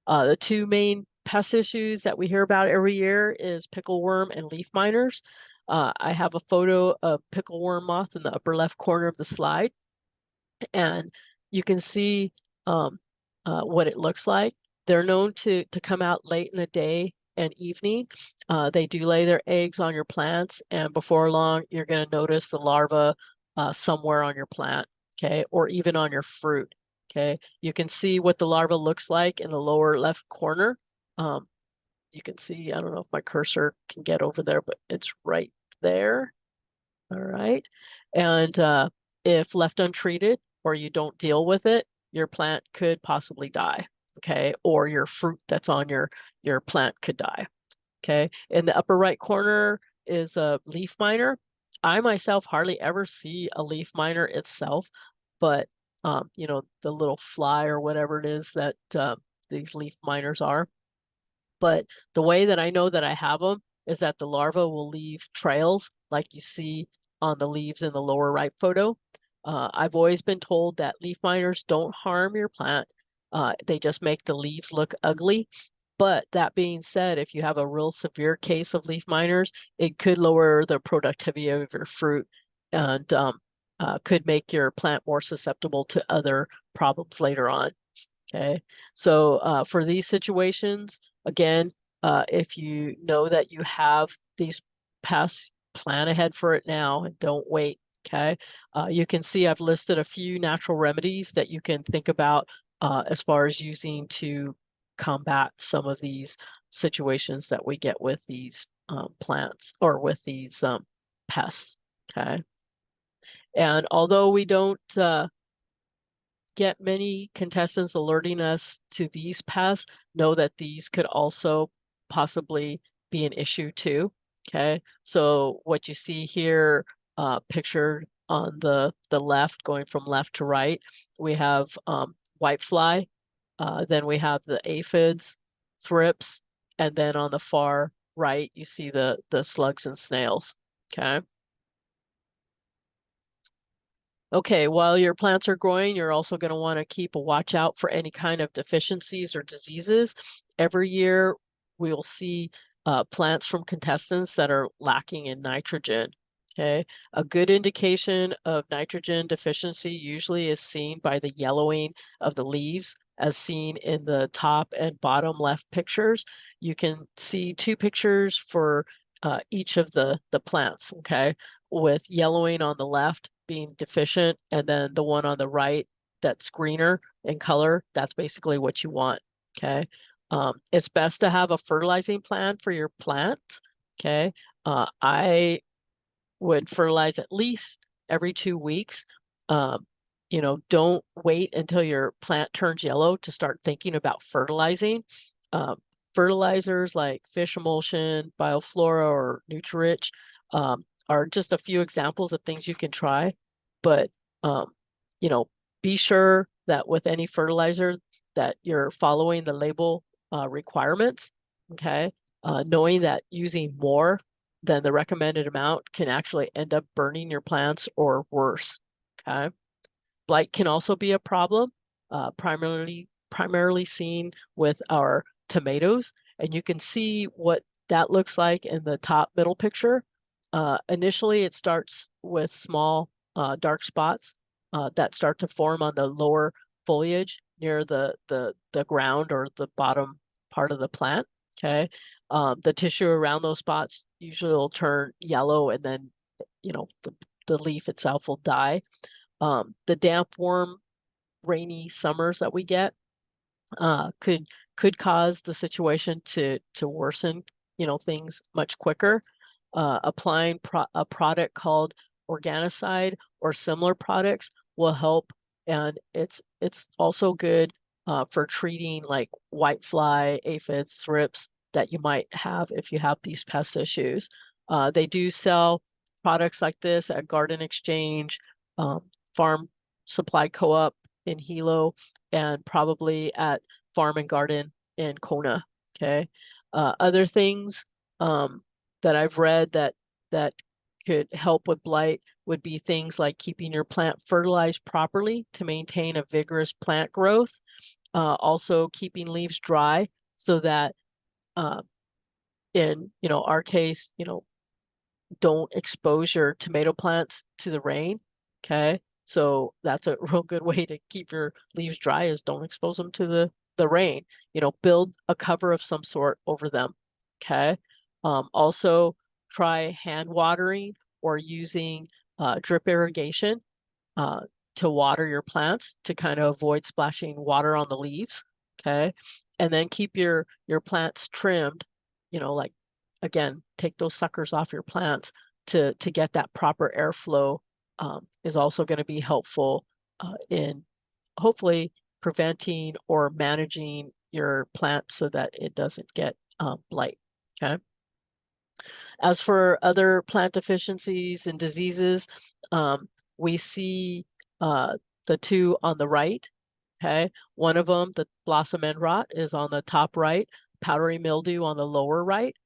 The two main pest issues that we hear about every year is pickleworm and leaf miners. I have a photo of pickleworm moth in the upper left corner of the slide, and you can see what it looks like. They're known to come out late in the day and evening. They do lay their eggs on your plants, and before long, you're going to notice the larva somewhere on your plant, okay, or even on your fruit, okay. You can see what the larva looks like in the lower left corner. You can see, I don't know if my cursor can get over there, but it's right there. All right. And if left untreated or you don't deal with it, your plant could possibly die. Okay. Or your fruit that's on your plant could die. Okay. In the upper right corner is a leaf miner. I myself hardly ever see a leaf miner itself, but you know, the little fly or whatever it is that these leaf miners are. But the way that I know that I have them is that the larva will leave trails like you see on the leaves in the lower right photo. I've always been told that leaf miners don't harm your plant. They just make the leaves look ugly. But that being said, if you have a real severe case of leaf miners, it could lower the productivity of your fruit and could make your plant more susceptible to other problems later on. Okay, so for these situations, again, if you know that you have these pests, plan ahead for it now and don't wait. Okay, you can see I've listed a few natural remedies that you can think about as far as using to combat some of these situations that we get with these plants or with these pests. Okay, and although we don't get many contestants alerting us to these pests, know that these could also possibly be an issue too. Okay, so what you see here pictured on the left, going from left to right, we have whitefly, then we have the aphids, thrips, and then on the far right, you see the slugs and snails. Okay. Okay, while your plants are growing, you're also going to want to keep a watch out for any kind of deficiencies or diseases. Every year, we'll see plants from contestants that are lacking in nitrogen. Okay, a good indication of nitrogen deficiency usually is seen by the yellowing of the leaves, as seen in the top and bottom left pictures. You can see two pictures for each of the plants. Okay, with yellowing on the left being deficient, and then the one on the right that's greener in color, that's basically what you want. Okay. It's best to have a fertilizing plan for your plants. Okay. I would fertilize at least every 2 weeks. You know, don't wait until your plant turns yellow to start thinking about fertilizing. Um, Fertilizers like fish emulsion, Bioflora, or Nutri-Rich are just a few examples of things you can try. But you know, be sure that with any fertilizer that you're following the label requirements. Okay, knowing that using more than the recommended amount can actually end up burning your plants or worse. Okay, blight can also be a problem, primarily seen with our tomatoes, and you can see what that looks like in the top middle picture. Initially, it starts with small dark spots that start to form on the lower foliage near the ground or the bottom part of the plant. Okay, the tissue around those spots usually will turn yellow, and then you know the leaf itself will die. The damp, warm, rainy summers that we get could cause the situation to worsen, you know, things much quicker. Applying a product called Organicide or similar products will help, and it's also good for treating like whitefly, aphids, thrips that you might have if you have these pest issues. They do sell products like this at Garden Exchange, Farm Supply Co-op in Hilo, and probably at Farm and Garden in Kona. Okay. Other things that I've read that could help with blight would be things like keeping your plant fertilized properly to maintain a vigorous plant growth. Also keeping leaves dry so that in our case, don't expose your tomato plants to the rain. Okay. So that's a real good way to keep your leaves dry, is don't expose them to the rain. Build a cover of some sort over them. Okay. Also try hand watering or using drip irrigation to water your plants to kind of avoid splashing water on the leaves. Okay. And then keep your plants trimmed, like, again, take those suckers off your plants to get that proper airflow is also going to be helpful in hopefully preventing or managing your plant so that it doesn't get blight. Okay. As for other plant deficiencies and diseases, we see the two on the right. Okay, one of them, the blossom end rot, is on the top right, powdery mildew on the lower right.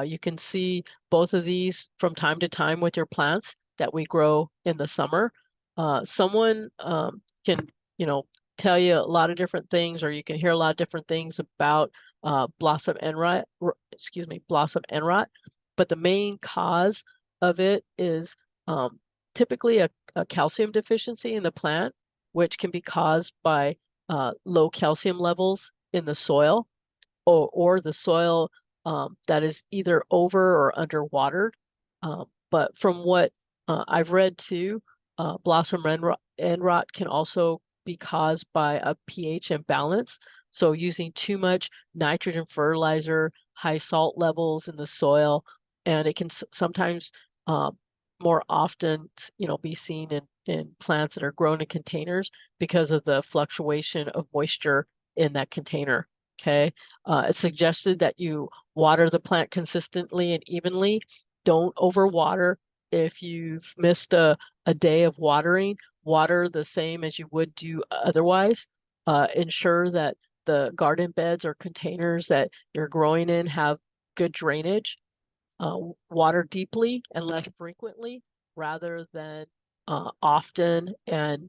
You can see both of these from time to time with your plants that we grow in the summer. Someone can, tell you a lot of different things, or you can hear a lot of different things about blossom end rot, blossom end rot. But the main cause of it is typically a calcium deficiency in the plant, which can be caused by low calcium levels in the soil, or the soil that is either over or underwatered. But from what I've read too, blossom end rot can also be caused by a pH imbalance. So using too much nitrogen fertilizer, high salt levels in the soil, and it can sometimes more often, be seen in plants that are grown in containers because of the fluctuation of moisture in that container. Okay, it's suggested that you water the plant consistently and evenly. Don't overwater. If you've missed a day of watering, water the same as you would do otherwise. Ensure that the garden beds or containers that you're growing in have good drainage. Water deeply and less frequently rather than often and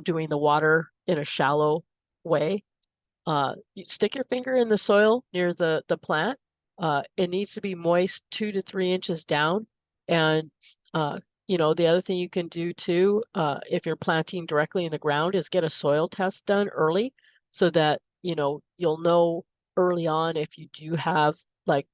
doing the water in a shallow way. You stick your finger in the soil near the plant. It needs to be moist 2 to 3 inches down. And the other thing you can do too, if you're planting directly in the ground, is get a soil test done early so that you'll know early on if you do have like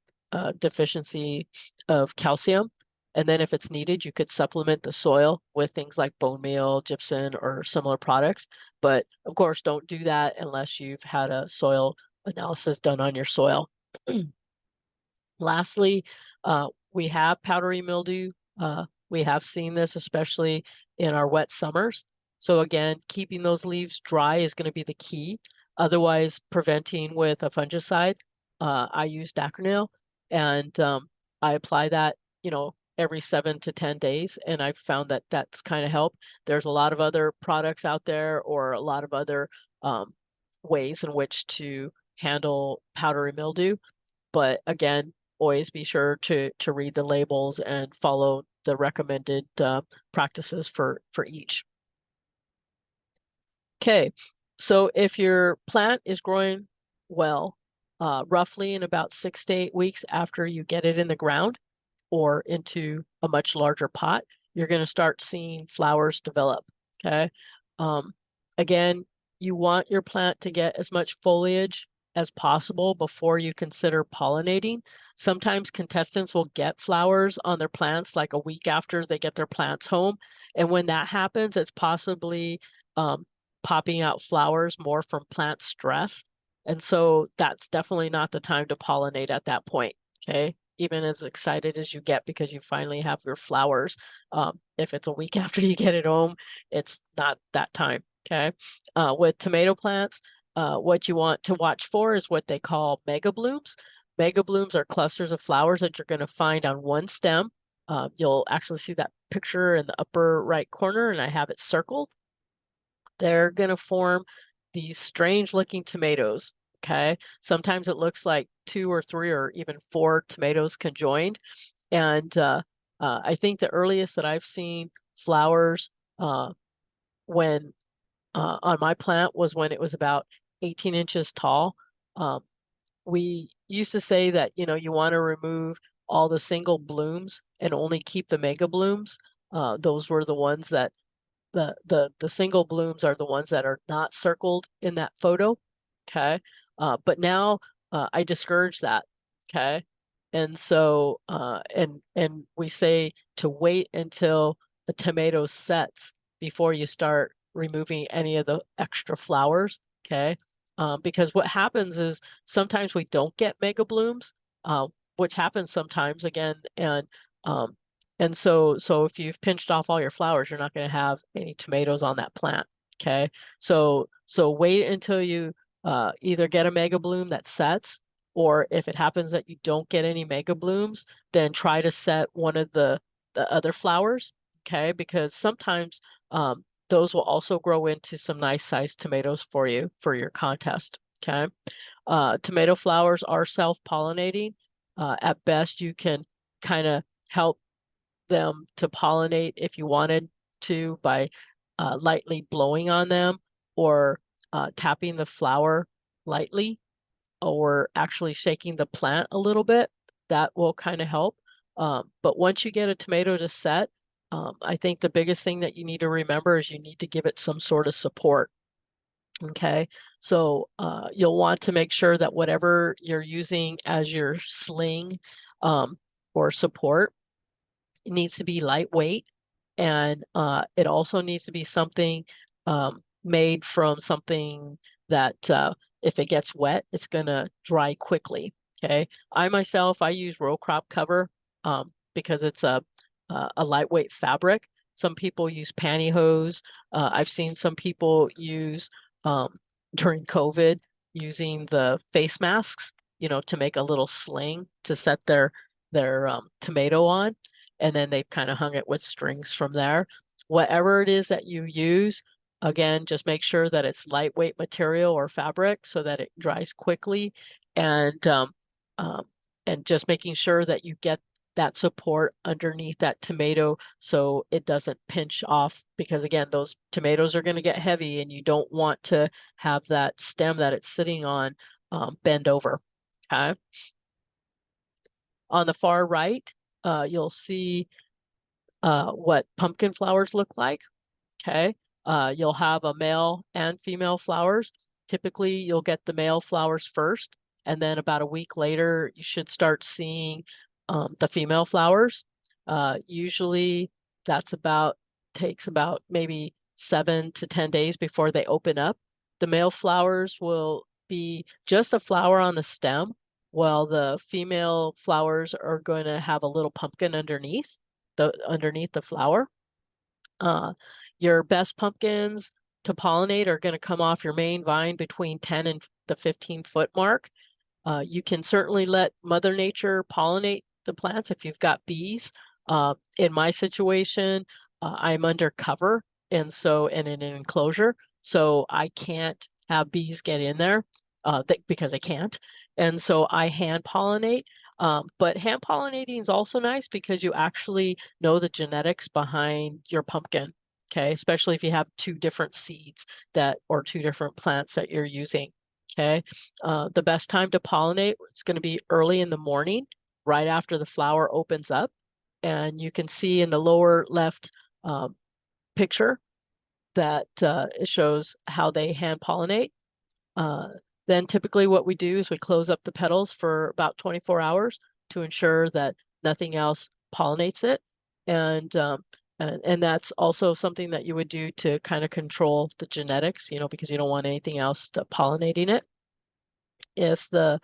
deficiency of calcium. And then if it's needed, you could supplement the soil with things like bone meal, gypsum, or similar products. But of course, don't do that unless you've had a soil analysis done on your soil. Lastly, we have powdery mildew. We have seen this, especially in our wet summers. So again, keeping those leaves dry is going to be the key. Otherwise, preventing with a fungicide. I use Dacronil, and I apply that, every 7 to 10 days, and I've found that that's kind of helped. There's a lot of other products out there, or a lot of other ways in which to handle powdery mildew. But again, always be sure to read the labels and follow the recommended practices for each. Okay, so if your plant is growing well, roughly in about 6 to 8 weeks after you get it in the ground or into a much larger pot, you're going to start seeing flowers develop. Okay. Again, you want your plant to get as much foliage as possible before you consider pollinating. Sometimes contestants will get flowers on their plants like a week after they get their plants home. And when that happens, it's possibly popping out flowers more from plant stress. And so that's definitely not the time to pollinate at that point. Okay. Even as excited as you get because you finally have your flowers. If it's a week after you get it home, it's not that time. Okay. With tomato plants, what you want to watch for is what they call mega blooms. Mega blooms are clusters of flowers that you're going to find on one stem. You'll actually see that picture in the upper right corner, and I have it circled. They're going to form these strange looking tomatoes. Okay. Sometimes it looks like 2 or 3 or even 4 tomatoes conjoined. And I think the earliest that I've seen flowers when on my plant was when it was about 18 inches tall. We used to say that, you want to remove all the single blooms and only keep the mega blooms. Those were the ones that the single blooms are the ones that are not circled in that photo. Okay. But now I discourage that. Okay. And so and we say to wait until the tomato sets before you start removing any of the extra flowers. Okay. Because what happens is sometimes we don't get mega blooms, which happens sometimes again. And And so if you've pinched off all your flowers, you're not going to have any tomatoes on that plant. Okay. So wait until you either get a mega bloom that sets, or if it happens that you don't get any mega blooms, then try to set one of the other flowers. Okay. Because sometimes those will also grow into some nice sized tomatoes for you for your contest. Okay. Tomato flowers are self-pollinating. At best, you can kind of help them to pollinate if you wanted to by lightly blowing on them, or tapping the flower lightly, or actually shaking the plant a little bit. That will kind of help. But once you get a tomato to set, I think the biggest thing that you need to remember is you need to give it some sort of support. Okay, so you'll want to make sure that whatever you're using as your sling or support, it needs to be lightweight, and it also needs to be something made from something that if it gets wet, it's gonna dry quickly. Okay, I myself, I use row crop cover because it's a lightweight fabric. Some people use pantyhose. I've seen some people use during COVID using the face masks, to make a little sling to set their tomato on, and then they've kind of hung it with strings from there. Whatever it is that you use, again, just make sure that it's lightweight material or fabric so that it dries quickly, and just making sure that you get that support underneath that tomato so it doesn't pinch off, because again, those tomatoes are going to get heavy and you don't want to have that stem that it's sitting on bend over. Okay. On the far right, you'll see what pumpkin flowers look like. Okay. You'll have a male and female flowers. Typically, you'll get the male flowers first, and then about a week later, you should start seeing the female flowers. Usually, takes about maybe 7 to 10 days before they open up. The male flowers will be just a flower on the stem, while the female flowers are going to have a little pumpkin underneath the flower. Your best pumpkins to pollinate are going to come off your main vine between 10 and the 15-foot mark. You can certainly let Mother Nature pollinate the plants if you've got bees. In my situation, I'm under cover and in an enclosure, so I can't have bees get in there because I can't. And so I hand pollinate. But hand pollinating is also nice because you actually know the genetics behind your pumpkin. Okay, especially if you have two different seeds or two different plants that you're using. Okay, the best time to pollinate is going to be early in the morning, right after the flower opens up. And you can see in the lower left picture that it shows how they hand pollinate. Then typically what we do is we close up the petals for about 24 hours to ensure that nothing else pollinates it. And that's also something that you would do to kind of control the genetics, because you don't want anything else pollinating it. If the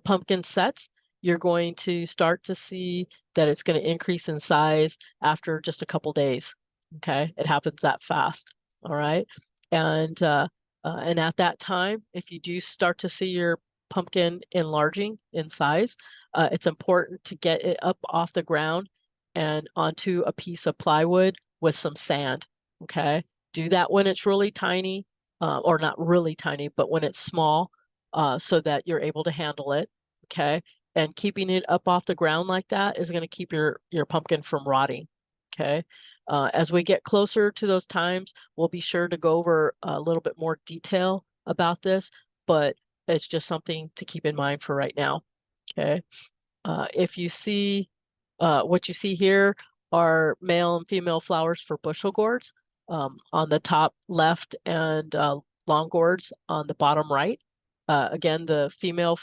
pumpkin sets, you're going to start to see that it's going to increase in size after just a couple days. Okay, it happens that fast. All right, and at that time, if you do start to see your pumpkin enlarging in size, it's important to get it up off the ground and onto a piece of plywood with some sand. Okay, do that when it's really tiny, or not really tiny, but when it's small, so that you're able to handle it. Okay, and keeping it up off the ground like that is going to keep your pumpkin from rotting. Okay. As we get closer to those times, we'll be sure to go over a little bit more detail about this, but it's just something to keep in mind for right now. Okay. If you see what you see here are male and female flowers for bushel gourds on the top left, and long gourds on the bottom right. Again, the female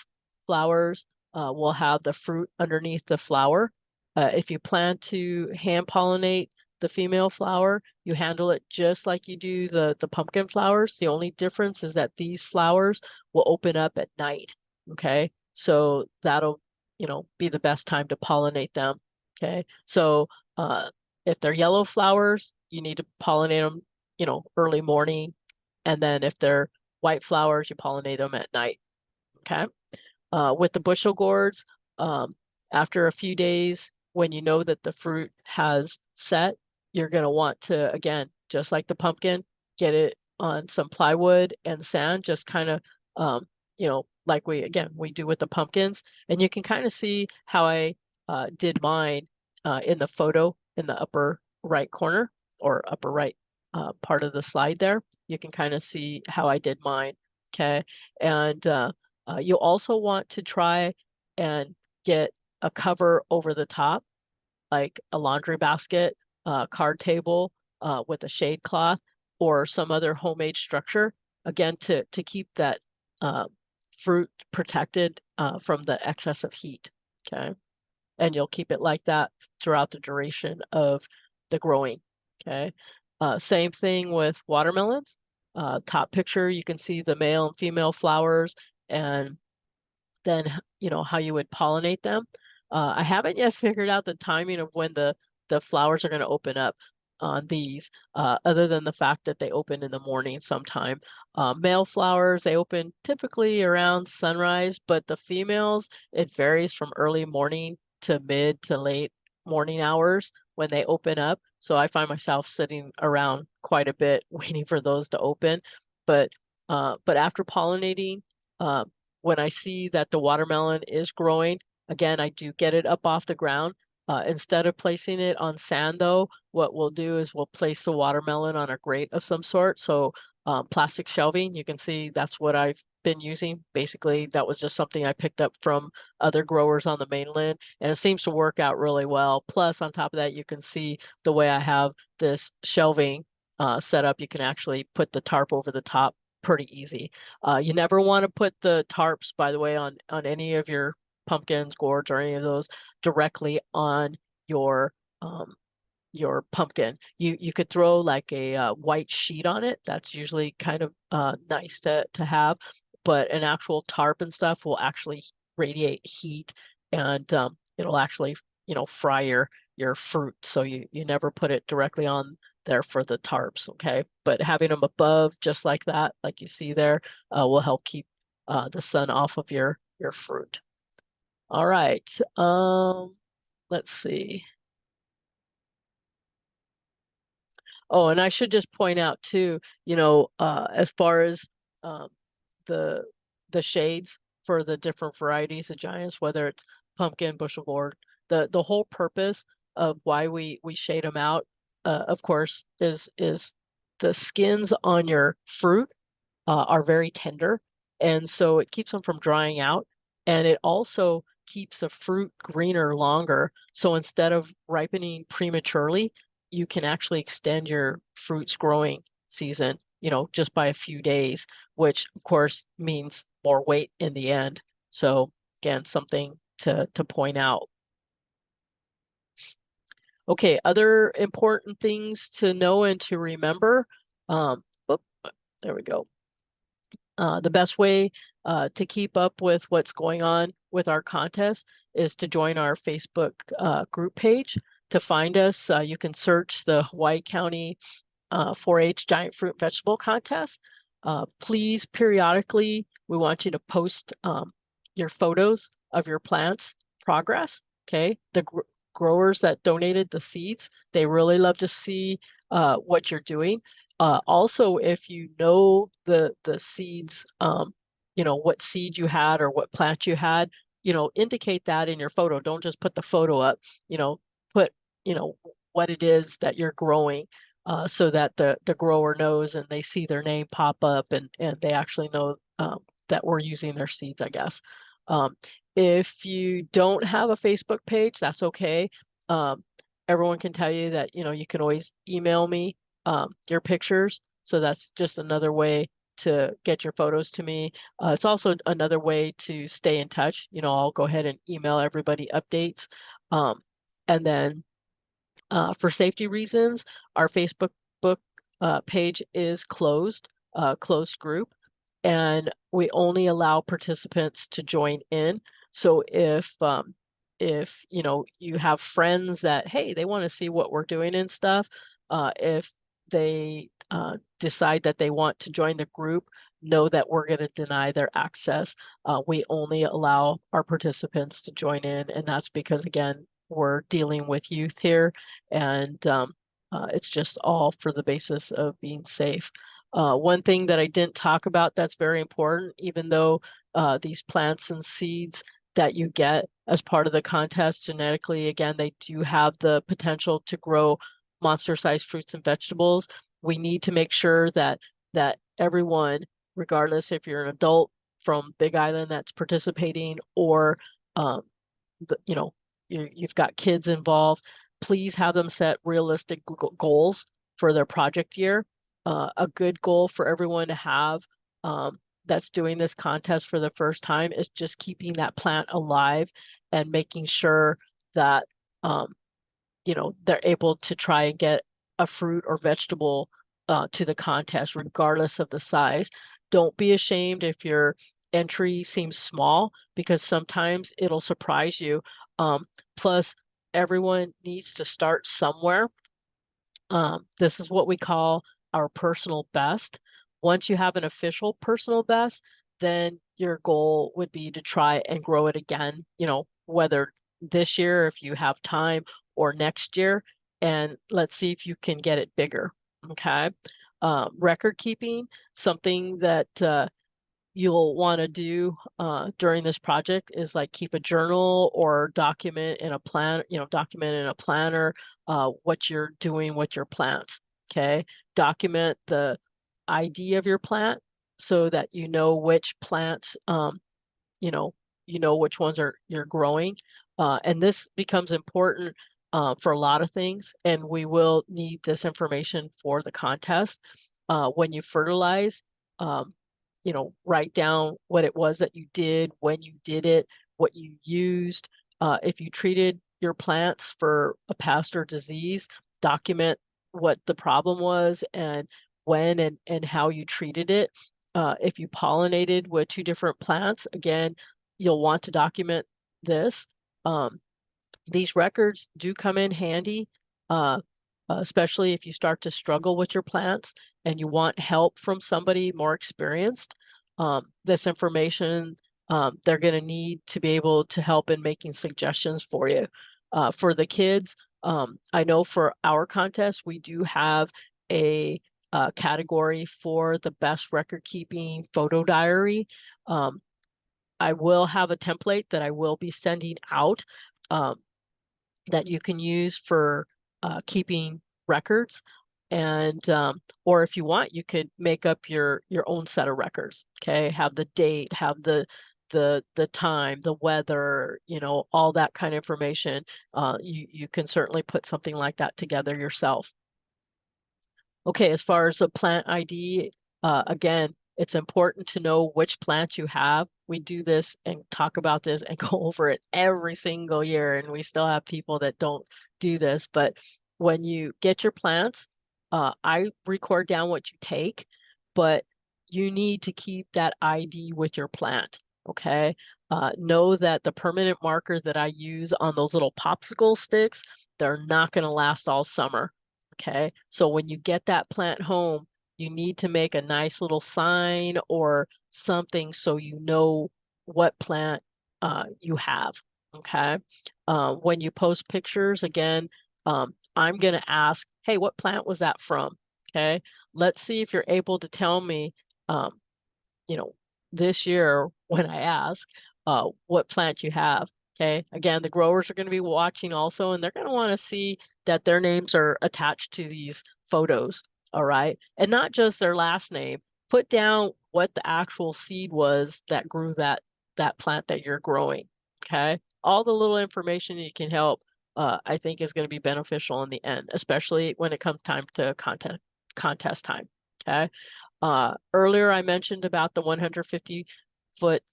flowers will have the fruit underneath the flower. If you plan to hand pollinate the female flower, you handle it just like you do the pumpkin flowers. The only difference is that these flowers will open up at night. Okay, so that'll be the best time to pollinate them. Okay, so If they're yellow flowers, you need to pollinate them, early morning. And then if they're white flowers, you pollinate them at night. Okay. With the bushel gourds, after a few days, when you know that the fruit has set, you're going to want to, again, just like the pumpkin, get it on some plywood and sand, just kind of, like we do with the pumpkins. And you can kind of see how I did mine in the photo in the upper right corner or upper right part of the slide there. You can kind of see how I did mine. Okay. And you'll also want to try and get a cover over the top, like a laundry basket, card table with a shade cloth, or some other homemade structure, again, to keep that fruit protected from the excess of heat, okay? And you'll keep it like that throughout the duration of the growing, okay? Same thing with watermelons. Top picture, you can see the male and female flowers, and then how you would pollinate them. I haven't yet figured out the timing of when the flowers are going to open up on these, other than the fact that they open in the morning sometime. Male flowers, they open typically around sunrise, but the females, it varies from early morning to mid to late morning hours when they open up. So I find myself sitting around quite a bit waiting for those to open. But after pollinating, when I see that the watermelon is growing, again, I do get it up off the ground. Instead of placing it on sand, though, what we'll do is we'll place the watermelon on a grate of some sort. So plastic shelving, you can see that's what I've been using. Basically, that was just something I picked up from other growers on the mainland, and it seems to work out really well. Plus, on top of that, you can see the way I have this shelving set up. You can actually put the tarp over the top pretty easy. You never want to put the tarps, by the way, on any of your pumpkins, gourds, or any of those directly on your pumpkin. You could throw like a white sheet on it. That's usually kind of nice to have, but an actual tarp and stuff will actually radiate heat, and it'll actually fry your fruit. So you never put it directly on there for the tarps, okay? But having them above just like that, like you see there, will help keep the sun off of your fruit. All right, let's see. Oh, and I should just point out too, as far as the shades for the different varieties of giants, whether it's pumpkin, bushel gourd, the whole purpose of why we shade them out, of course, is the skins on your fruit are very tender, and so it keeps them from drying out, and it also keeps the fruit greener longer. So instead of ripening prematurely, you can actually extend your fruit's growing season, just by a few days, which of course means more weight in the end. So again, something to point out. Okay, other important things to know and to remember. There we go. The best way to keep up with what's going on with our contest is to join our Facebook group page. To find us, you can search the Hawaii County 4-H Giant Fruit Vegetable Contest. Please, periodically, we want you to post your photos of your plants' progress, okay? The growers that donated the seeds, they really love to see what you're doing. Also, if you know the seeds, what seed you had or what plant you had, indicate that in your photo. Don't just put the photo up, put, what it is that you're growing, so that the grower knows and they see their name pop up, and they actually know that we're using their seeds, I guess. If you don't have a Facebook page, that's okay. Everyone can tell you that, you can always email me your pictures. So that's just another way to get your photos to me. It's also another way to stay in touch. I'll go ahead and email everybody updates. And then for safety reasons, our Facebook page is closed group, and we only allow participants to join in. So if if, you know, you have friends that, hey, they want to see what we're doing and stuff, if they decide that they want to join the group, know that we're going to deny their access. We only allow our participants to join in, and that's because, again, we're dealing with youth here, and it's just all for the basis of being safe. One thing that I didn't talk about that's very important, even though these plants and seeds that you get as part of the contest genetically, again, they do have the potential to grow monster-sized fruits and vegetables. We need to make sure that everyone, regardless if you're an adult from Big Island that's participating, or you know, you've got kids involved, please have them set realistic goals for their project year. A good goal for everyone to have that's doing this contest for the first time is just keeping that plant alive and making sure that you know, they're able to try and get a fruit or vegetable to the contest, regardless of the size. Don't be ashamed if your entry seems small, because sometimes it'll surprise you. Plus, everyone needs to start somewhere. This is what we call our personal best. Once you have an official personal best, then your goal would be to try and grow it again, you know, whether this year, if you have time, or next year, and let's see if you can get it bigger. Okay. Record keeping, something that you'll want to do during this project is like keep a journal or document in a plan, you know, document in a planner what you're doing with your plants. Okay. Document the ID of your plant so that you know which plants, you know which ones are you're growing. And this becomes important for a lot of things, and we will need this information for the contest. When you fertilize, you know, write down what it was that you did, when you did it, what you used. If you treated your plants for a pest or disease, document what the problem was and when and how you treated it. If you pollinated with 2 different plants, again, you'll want to document this. These records do come in handy, especially if you start to struggle with your plants and you want help from somebody more experienced. This information they're going to need to be able to help in making suggestions for you. For the kids, I know for our contest, we do have a category for the best record keeping photo diary. I will have a template that I will be sending out that you can use for keeping records. And or if you want, you could make up your own set of records. Okay, have the date, have the time, the weather, you know, all that kind of information. You can certainly put something like that together yourself. Okay, as far as the plant ID, again, it's important to know which plants you have. We do this and talk about this and go over it every single year, and we still have people that don't do this. But when you get your plants, I record down what you take, but you need to keep that ID with your plant, okay? Know that the permanent marker that I use on those little popsicle sticks, they're not going to last all summer, okay? So when you get that plant home, you need to make a nice little sign or something so you know what plant you have, okay? When you post pictures, again, I'm going to ask, hey, what plant was that from? Okay, let's see if you're able to tell me, you know, this year when I ask what plant you have. Okay, again, the growers are going to be watching also, and they're going to want to see that their names are attached to these photos. All right, and not just their last name. Put down what the actual seed was that grew that plant that you're growing. Okay, all the little information you can help, I think, is going to be beneficial in the end, especially when it comes time to contest time. Okay. Earlier I mentioned about the 150 foot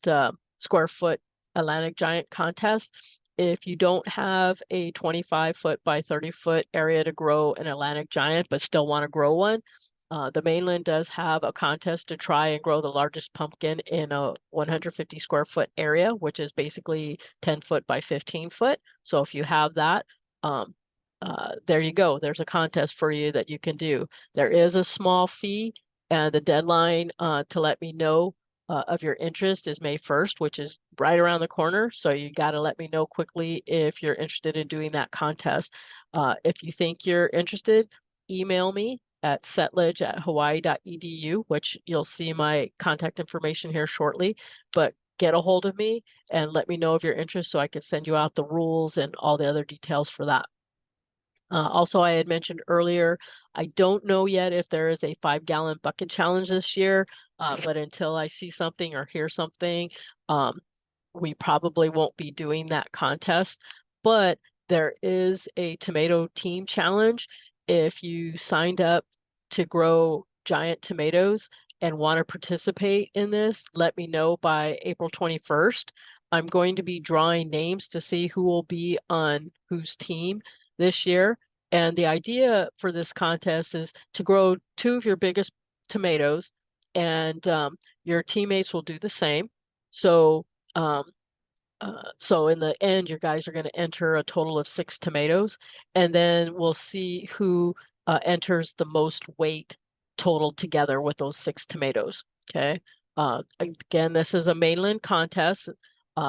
square foot Atlantic Giant contest. If you don't have a 25 foot by 30 foot area to grow an Atlantic Giant, but still want to grow one, The mainland does have a contest to try and grow the largest pumpkin in a 150 square foot area, which is basically 10 foot by 15 foot. So if you have that, there you go. There's a contest for you that you can do. There is a small fee, and the deadline to let me know of your interest is May 1st, which is right around the corner. So you got to let me know quickly if you're interested in doing that contest. If you think you're interested, email me at setledge@hawaii.edu, which you'll see my contact information here shortly, but get a hold of me and let me know of your interest so I can send you out the rules and all the other details for that. Also, I had mentioned earlier, I don't know yet if there is a 5-gallon bucket challenge this year, but until I see something or hear something, we probably won't be doing that contest. But there is a tomato team challenge. If you signed up to grow giant tomatoes and want to participate in this, let me know by April 21st. I'm going to be drawing names to see who will be on whose team this year. And the idea for this contest is to grow 2 of your biggest tomatoes, and your teammates will do the same. So so in the end, you guys are going to enter a total of 6 tomatoes, and then we'll see who enters the most weight total together with those 6 tomatoes. Okay. Again, this is a mainland contest.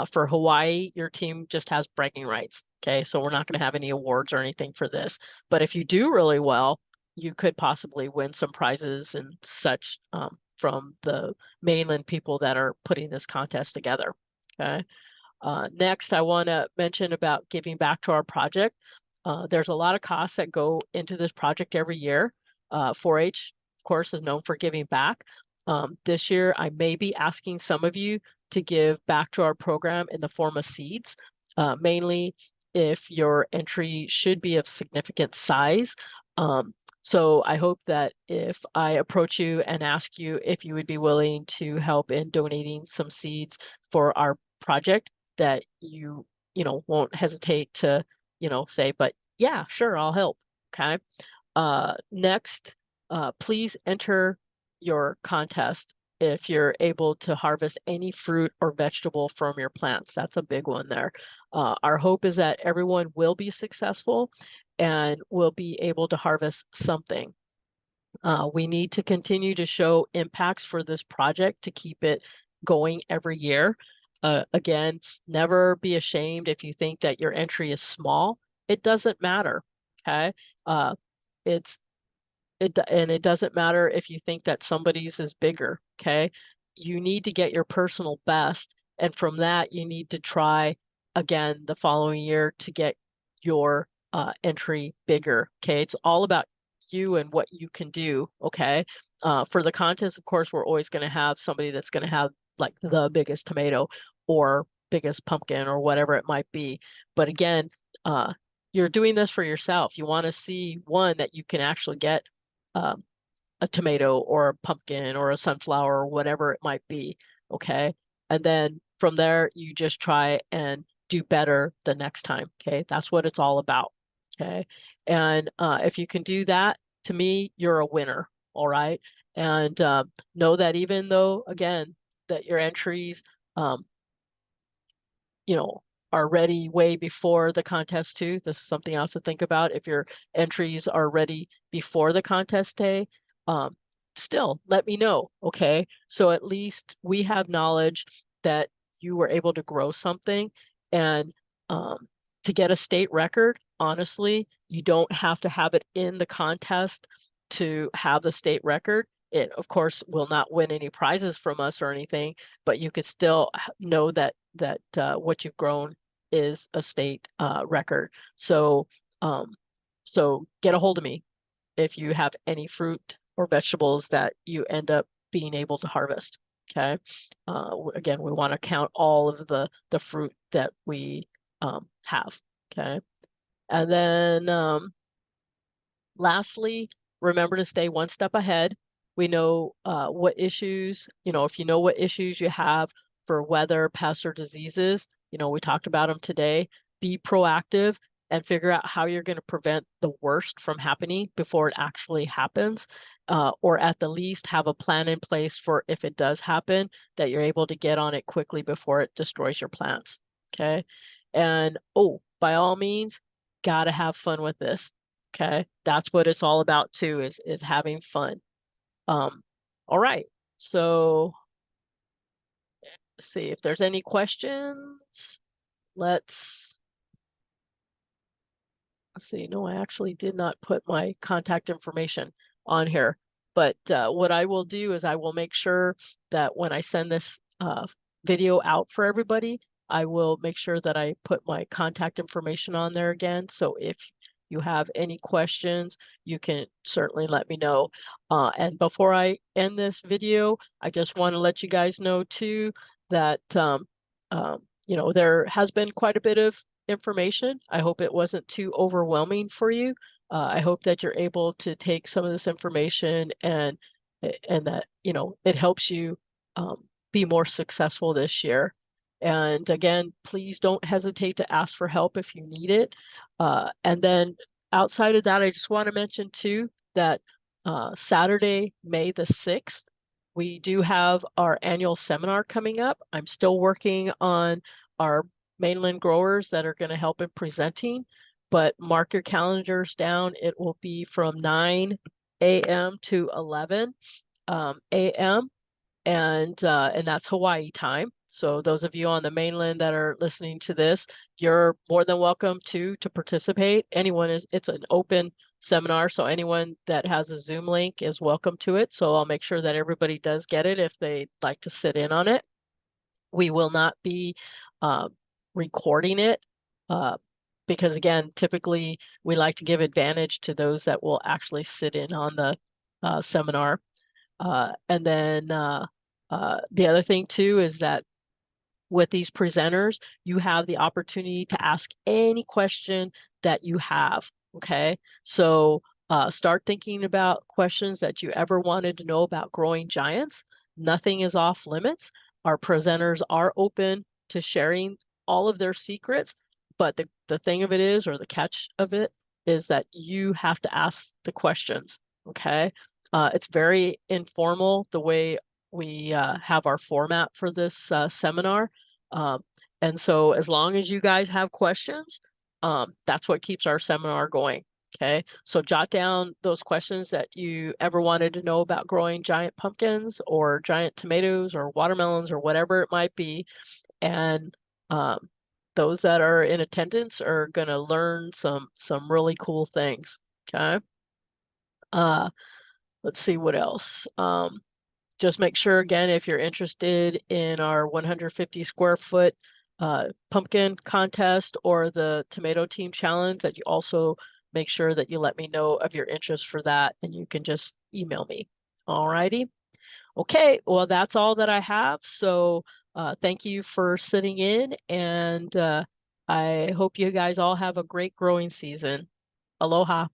For Hawaii, your team just has bragging rights. Okay. So we're not going to have any awards or anything for this. But if you do really well, you could possibly win some prizes and such from the mainland people that are putting this contest together. Okay. Next, I want to mention about giving back to our project. There's a lot of costs that go into this project every year. 4-H, of course, is known for giving back. This year, I may be asking some of you to give back to our program in the form of seeds, mainly if your entry should be of significant size. So I hope that if I approach you and ask you if you would be willing to help in donating some seeds for our project, that you won't hesitate to say, but yeah, sure, I'll help. Okay. Next, please enter your contest if you're able to harvest any fruit or vegetable from your plants. That's a big one there. Our hope is that everyone will be successful and will be able to harvest something. We need to continue to show impacts for this project to keep it going every year. Again, never be ashamed if you think that your entry is small. It doesn't matter. Okay. It doesn't matter if you think that somebody's is bigger. Okay. You need to get your personal best. And from that, you need to try again the following year to get your entry bigger. Okay. It's all about you and what you can do. Okay. For the contest, of course, we're always going to have somebody that's going to have like the biggest tomato or biggest pumpkin or whatever it might be. But again, you're doing this for yourself. You want to see one that you can actually get a tomato or a pumpkin or a sunflower or whatever it might be. Okay. And then from there, you just try and do better the next time. Okay. That's what it's all about. Okay. And if you can do that, to me, you're a winner. All right. And know that even though, again, that your entries, are ready way before the contest too. This is something else to think about. If your entries are ready before the contest day, still let me know. Okay. So at least we have knowledge that you were able to grow something. And to get a state record, honestly, you don't have to have it in the contest to have the state record. It, of course, will not win any prizes from us or anything, but you could still know that what you've grown is a state record. So so get a hold of me if you have any fruit or vegetables that you end up being able to harvest. Okay. Again, we want to count all of the fruit that we have. Okay. And then lastly, remember to stay one step ahead. We know what issues, if you know what issues you have for weather, pests, or diseases, we talked about them today. Be proactive and figure out how you're going to prevent the worst from happening before it actually happens. or at the least have a plan in place for if it does happen, that you're able to get on it quickly before it destroys your plants. Okay. And by all means, gotta have fun with this. Okay. That's what it's all about too, is having fun. All right. So let's see if there's any questions. Let's see. No, I actually did not put my contact information on here. But what I will do is I will make sure that when I send this video out for everybody, I will make sure that I put my contact information on there again. So if you have any questions, you can certainly let me know. And before I end this video, I just want to let you guys know too that you know, there has been quite a bit of information. I hope it wasn't too overwhelming for you. I hope that you're able to take some of this information and that, you know, it helps you be more successful this year. And again, please don't hesitate to ask for help if you need it. And then outside of that, I just want to mention too that Saturday, May the 6th, we do have our annual seminar coming up. I'm still working on our mainland growers that are going to help in presenting, but mark your calendars down. It will be from 9 a.m. to 11 a.m. and that's Hawaii time. So those of you on the mainland that are listening to this, you're more than welcome to participate. It's an open seminar, so anyone that has a Zoom link is welcome to it. So I'll make sure that everybody does get it if they'd like to sit in on it. We will not be recording it because again, typically we like to give advantage to those that will actually sit in on the seminar. And then the other thing too is that with these presenters, you have the opportunity to ask any question that you have. Okay, so start thinking about questions that you ever wanted to know about growing giants. Nothing is off limits. Our presenters are open to sharing all of their secrets, but the thing of it is, or the catch of it, is that you have to ask the questions. Okay, it's very informal the way we have our format for this seminar. And so as long as you guys have questions, that's what keeps our seminar going. Okay, so jot down those questions that you ever wanted to know about growing giant pumpkins or giant tomatoes or watermelons or whatever it might be. And those that are in attendance are going to learn some really cool things. Okay. Let's see what else. Just make sure, again, if you're interested in our 150 square foot pumpkin contest or the tomato team challenge, that you also make sure that you let me know of your interest for that, and you can just email me. All righty. Okay, well, that's all that I have. So thank you for sitting in, and I hope you guys all have a great growing season. Aloha.